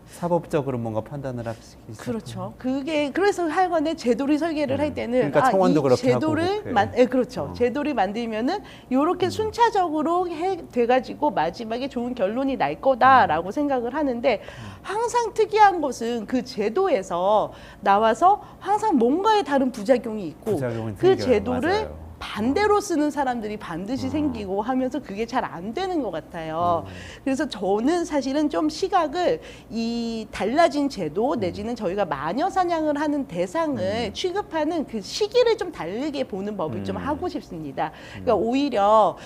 사법적으로 뭔가 판단을 하기 시작하면. 그렇죠. 그게 그래서 하여간에 제도를 설계를 할 때는 그러니까 청원도 이 그렇게 하고 제도를 그렇게. 그렇죠. 제도를 만들면은 요렇게 순차적으로 돼가지고 마지막에 좋은 결론이 날 거다라고 생각을 하는데, 항상 특이한 것은 그 제도에서 나와서 항상 뭔가의 다른 부작용이 있고 부작용이 그 생겨요. 제도를 맞아요. 반대로 쓰는 사람들이 반드시 생기고 하면서 그게 잘 안 되는 것 같아요. 그래서 저는 사실은 좀 시각을 이 달라진 제도 내지는 저희가 마녀 사냥을 하는 대상을 취급하는 그 시기를 좀 다르게 보는 법을 좀 하고 싶습니다. 그러니까 오히려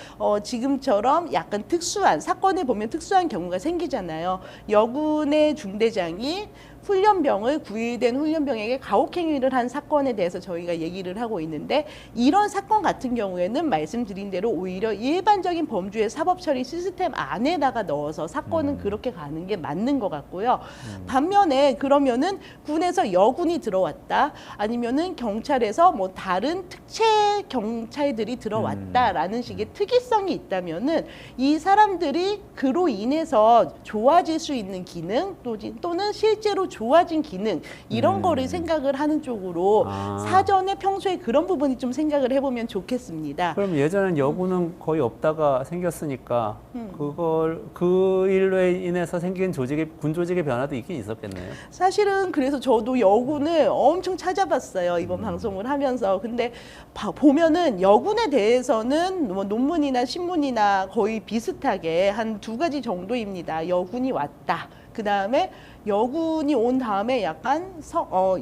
지금처럼 약간 특수한 사건에 보면 특수한 경우가 생기잖아요. 여군의 중대장이 훈련병을 구일된 훈련병에게 가혹행위를 한 사건에 대해서 저희가 얘기를 하고 있는데, 이런 사건 같은 경우에는 말씀드린 대로 오히려 일반적인 범죄의 사법처리 시스템 안에다가 넣어서 사건은 그렇게 가는 게 맞는 것 같고요. 반면에 그러면은 군에서 여군이 들어왔다, 아니면은 경찰에서 뭐 다른 특채 경찰들이 들어왔다라는 식의 특이성이 있다면은 이 사람들이 그로 인해서 좋아질 수 있는 기능 또는 실제로 좋아진 기능 이런 거를 생각을 하는 쪽으로 사전에 평소에 그런 부분이 좀 생각을 해보면 좋겠습니다. 그럼 예전엔 여군은 거의 없다가 생겼으니까 그 일로 인해서 생긴 군 조직의 변화도 있긴 있었겠네요. 사실은 그래서 저도 여군을 엄청 찾아봤어요, 이번 방송을 하면서. 근데 보면은 여군에 대해서는 뭐 논문이나 신문이나 거의 비슷하게 한 2가지 정도입니다. 여군이 왔다. 그 다음에 여군이 온 다음에 약간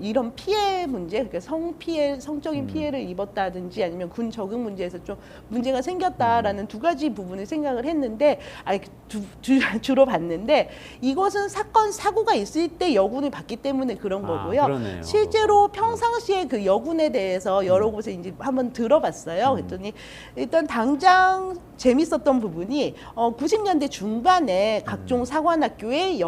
이런 피해 문제, 그러니까 성적인 피해를 입었다든지 아니면 군 적응 문제에서 좀 문제가 생겼다라는 2가지 부분을 생각을 했는데, 주로 봤는데, 이것은 사고가 있을 때 여군을 봤기 때문에 그런 거고요. 그러네요. 실제로 평상시에 그 여군에 대해서 여러 곳에 이제 한번 들어봤어요. 그랬더니 일단 당장 재밌었던 부분이 90년대 중반에 각종 사관학교에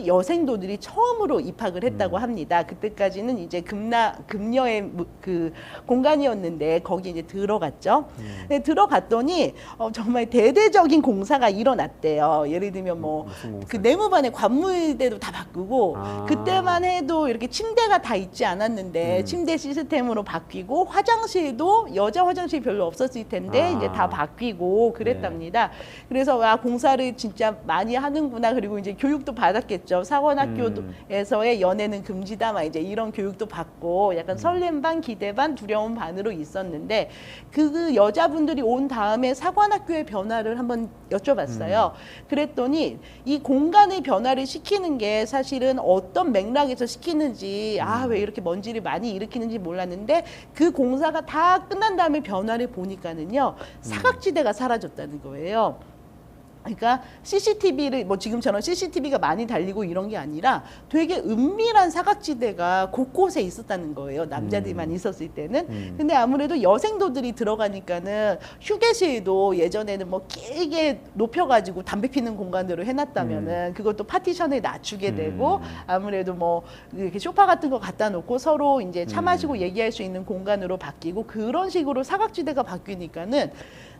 여생도들이 처음으로 입학을 했다고 합니다. 그때까지는 이제 금녀의 그 공간이었는데 거기 이제 들어갔죠. 네, 들어갔더니 정말 대대적인 공사가 일어났대요. 예를 들면 뭐 그 내무반의 관물대도 다 바꾸고, 그때만 해도 이렇게 침대가 다 있지 않았는데 침대 시스템으로 바뀌고, 화장실도 여자 화장실 별로 없었을 텐데 이제 다 바뀌고 그랬답니다. 그래서 공사를 진짜 많이 하는구나. 그리고 이제 교육도 받았겠죠. 사관학교에서의 연애는 금지다, 막 이제 이런 교육도 받고 약간 설렘 반 기대 반 두려움 반으로 있었는데, 그 여자분들이 온 다음에 사관학교의 변화를 한번 여쭤봤어요. 그랬더니 이 공간의 변화를 시키는 게 사실은 어떤 맥락에서 시키는지 왜 이렇게 먼지를 많이 일으키는지 몰랐는데, 그 공사가 다 끝난 다음에 변화를 보니까는요, 사각지대가 사라졌다는 거예요. 그러니까 CCTV를 뭐 지금처럼 CCTV가 많이 달리고 이런 게 아니라 되게 은밀한 사각지대가 곳곳에 있었다는 거예요. 남자들만 있었을 때는. 근데 아무래도 여생도들이 들어가니까는 휴게실도 예전에는 뭐 길게 높여가지고 담배 피는 공간으로 해놨다면은 그것도 파티션을 낮추게 되고, 아무래도 뭐 이렇게 소파 같은 거 갖다 놓고 서로 이제 차 마시고 얘기할 수 있는 공간으로 바뀌고, 그런 식으로 사각지대가 바뀌니까는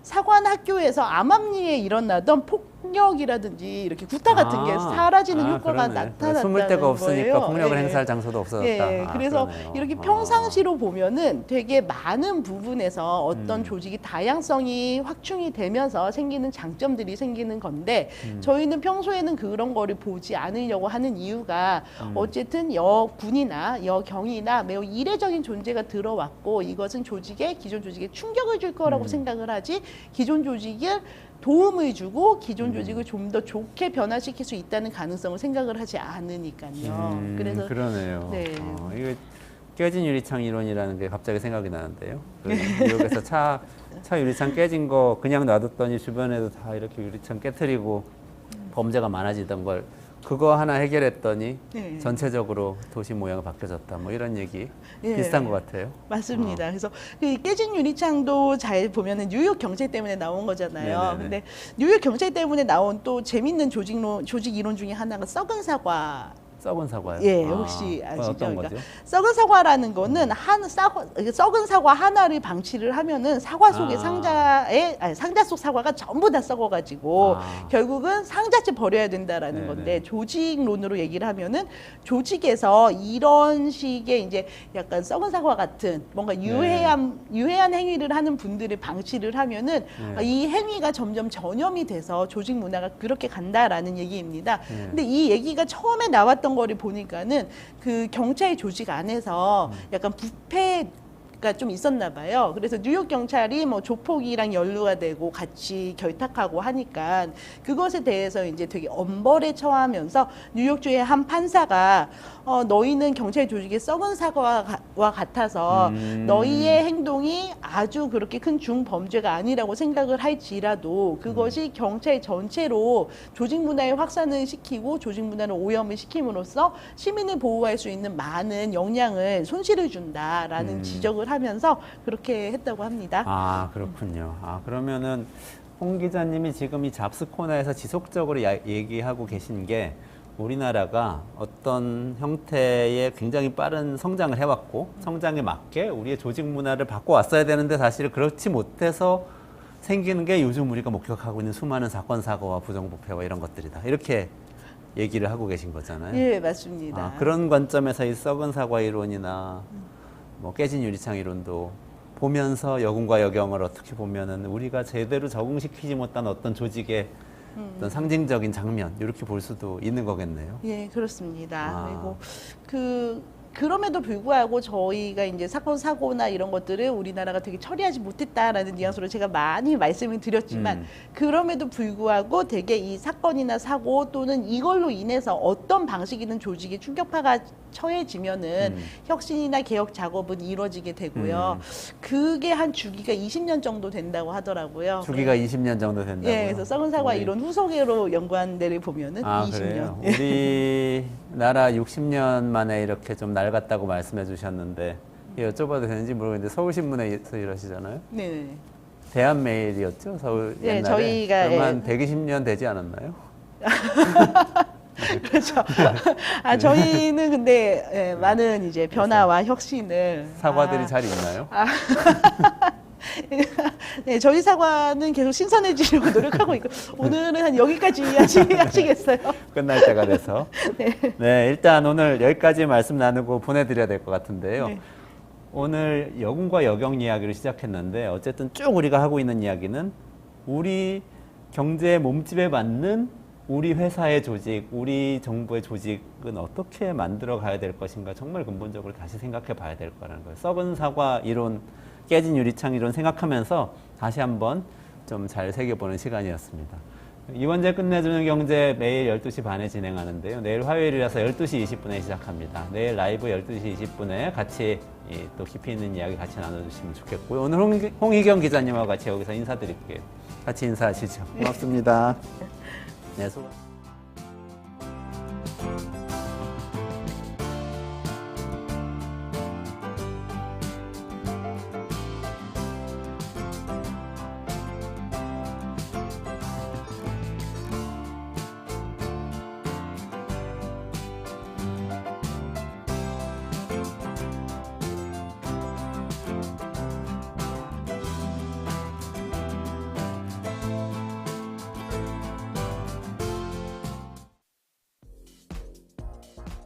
사관 학교에서 암암리에 일어나던 폭력이라든지 이렇게 구타 같은 게 사라지는 효과가 나타났다는 숨을 데가 없으니까 거예요. 폭력을 예. 행사할 장소도 없어졌다. 예, 그래서 그러네요. 이렇게 평상시로 보면은 되게 많은 부분에서 어떤 조직이 다양성이 확충이 되면서 생기는 장점들이 생기는 건데 저희는 평소에는 그런 거를 보지 않으려고 하는 이유가 어쨌든 여군이나 여경이나 매우 이례적인 존재가 들어왔고 이것은 기존 조직에 충격을 줄 거라고 생각을 하지 기존 조직을 도움을 주고 기존 조직을 좀 더 좋게 변화시킬 수 있다는 가능성을 생각을 하지 않으니까요. 그래서 그러네요. 네. 이거 깨진 유리창 이론이라는 게 갑자기 생각이 나는데요. 뉴욕에서 차 유리창 깨진 거 그냥 놔뒀더니 주변에도 다 이렇게 유리창 깨트리고 범죄가 많아지던 걸 그거 하나 해결했더니 네. 전체적으로 도시 모양이 바뀌어졌다. 뭐 이런 얘기 예. 비슷한 것 같아요. 맞습니다. 그래서 그 깨진 유리창도 잘 보면은 뉴욕 경찰 때문에 나온 거잖아요. 네네네. 근데 뉴욕 경찰 때문에 나온 또 재밌는 조직 이론 중에 하나가 썩은 사과. 썩은 사과요. 예, 혹시 그건 아시죠? 어떤 그러니까 거죠? 썩은 사과라는 거는 썩은 사과 하나를 방치를 하면은 사과 속의 상자 속 사과가 전부 다 썩어가지고 결국은 상자째 버려야 된다라는 네네. 건데 조직론으로 얘기를 하면은 조직에서 이런 식의 이제 약간 썩은 사과 같은 뭔가 유해한 행위를 하는 분들을 방치를 하면은 이 행위가 점점 전염이 돼서 조직 문화가 그렇게 간다라는 얘기입니다. 근데 이 얘기가 처음에 나왔던 거를 보니까는 그 경찰 조직 안에서 약간 부패가 좀 있었나 봐요. 그래서 뉴욕 경찰이 뭐 조폭이랑 연루가 되고 같이 결탁하고 하니까 그것에 대해서 이제 되게 엄벌에 처하면서 뉴욕주의 한 판사가 너희는 경찰 조직의 썩은 사과와 같아서 너희의 행동이 아주 그렇게 큰 중범죄가 아니라고 생각을 할지라도 그것이 경찰 전체로 조직 문화의 확산을 시키고 조직 문화를 오염을 시킴으로써 시민을 보호할 수 있는 많은 역량을 손실을 준다라는 지적을 하면서 그렇게 했다고 합니다. 아, 그렇군요. 그러면은 홍 기자님이 지금 이 잡스 코너에서 지속적으로 얘기하고 계신 게 우리나라가 어떤 형태의 굉장히 빠른 성장을 해왔고 성장에 맞게 우리의 조직 문화를 바꿔왔어야 되는데 사실 그렇지 못해서 생기는 게 요즘 우리가 목격하고 있는 수많은 사건, 사고와 부정부패와 이런 것들이다. 이렇게 얘기를 하고 계신 거잖아요. 예, 맞습니다. 그런 관점에서 이 썩은 사과 이론이나 뭐 깨진 유리창 이론도 보면서 여군과 여경을 어떻게 보면은 우리가 제대로 적응시키지 못한 어떤 조직의 어떤 상징적인 장면 이렇게 볼 수도 있는 거겠네요. 예, 그렇습니다. 그리고 그럼에도 불구하고 저희가 이제 사건 사고나 이런 것들을 우리나라가 되게 처리하지 못했다라는 뉘앙스로 제가 많이 말씀을 드렸지만 그럼에도 불구하고 되게 이 사건이나 사고 또는 이걸로 인해서 어떤 방식이든 조직의 충격파가 처해지면은 혁신이나 개혁 작업은 이루어지게 되고요. 그게 한 주기가 20년 정도 된다고 하더라고요. 주기가 20년 정도 된다고요? 예, 그래서 썩은 사과 이론 후속으로 연구한 데를 보면은 20년. 그래요? 우리나라 60년 만에 이렇게 좀 낡았다고 말씀해 주셨는데 여쭤봐도 되는지 모르겠는데 서울신문에서 일하시잖아요? 네. 대한메일이었죠? 서울 예, 옛날에? 저희가 그럼 한 120년 되지 않았나요? 그렇죠. 저희는 근데 많은 이제 변화와 혁신을 사과들이 잘 있나요? 네, 저희 사과는 계속 신선해지려고 노력하고 있고 오늘은 한 여기까지 하시겠어요? 끝날 때가 돼서. 네, 일단 오늘 여기까지 말씀 나누고 보내드려야 될 것 같은데요. 네. 오늘 여군과 여경 이야기를 시작했는데 어쨌든 쭉 우리가 하고 있는 이야기는 우리 경제의 몸집에 맞는 우리 회사의 조직, 우리 정부의 조직은 어떻게 만들어 가야 될 것인가 정말 근본적으로 다시 생각해 봐야 될 거라는 거예요. 썩은 사과 이론, 깨진 유리창 이론 생각하면서 다시 한번 좀 잘 새겨보는 시간이었습니다. 이원재 끝내주는 경제 매일 12시 반에 진행하는데요. 내일 화요일이라서 12시 20분에 시작합니다. 내일 라이브 12시 20분에 같이 또 깊이 있는 이야기 같이 나눠주시면 좋겠고요. 오늘 홍희경 기자님하고 같이 여기서 인사드릴게요. 같이 인사하시죠. 고맙습니다. 네, 수고.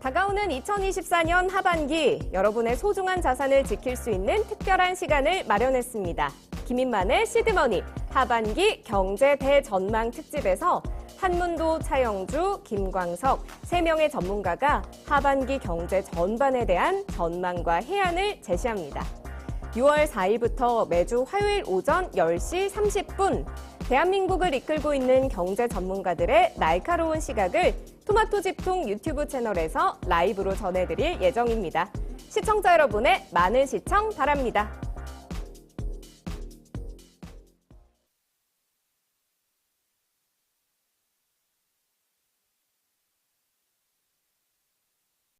다가오는 2024년 하반기 여러분의 소중한 자산을 지킬 수 있는 특별한 시간을 마련했습니다. 김인만의 시드머니 하반기 경제 대전망 특집에서 한문도, 차영주, 김광석 3명의 전문가가 하반기 경제 전반에 대한 전망과 해안을 제시합니다. 6월 4일부터 매주 화요일 오전 10시 30분 대한민국을 이끌고 있는 경제 전문가들의 날카로운 시각을 토마토 집통 유튜브 채널에서 라이브로 전해드릴 예정입니다. 시청자 여러분의 많은 시청 바랍니다.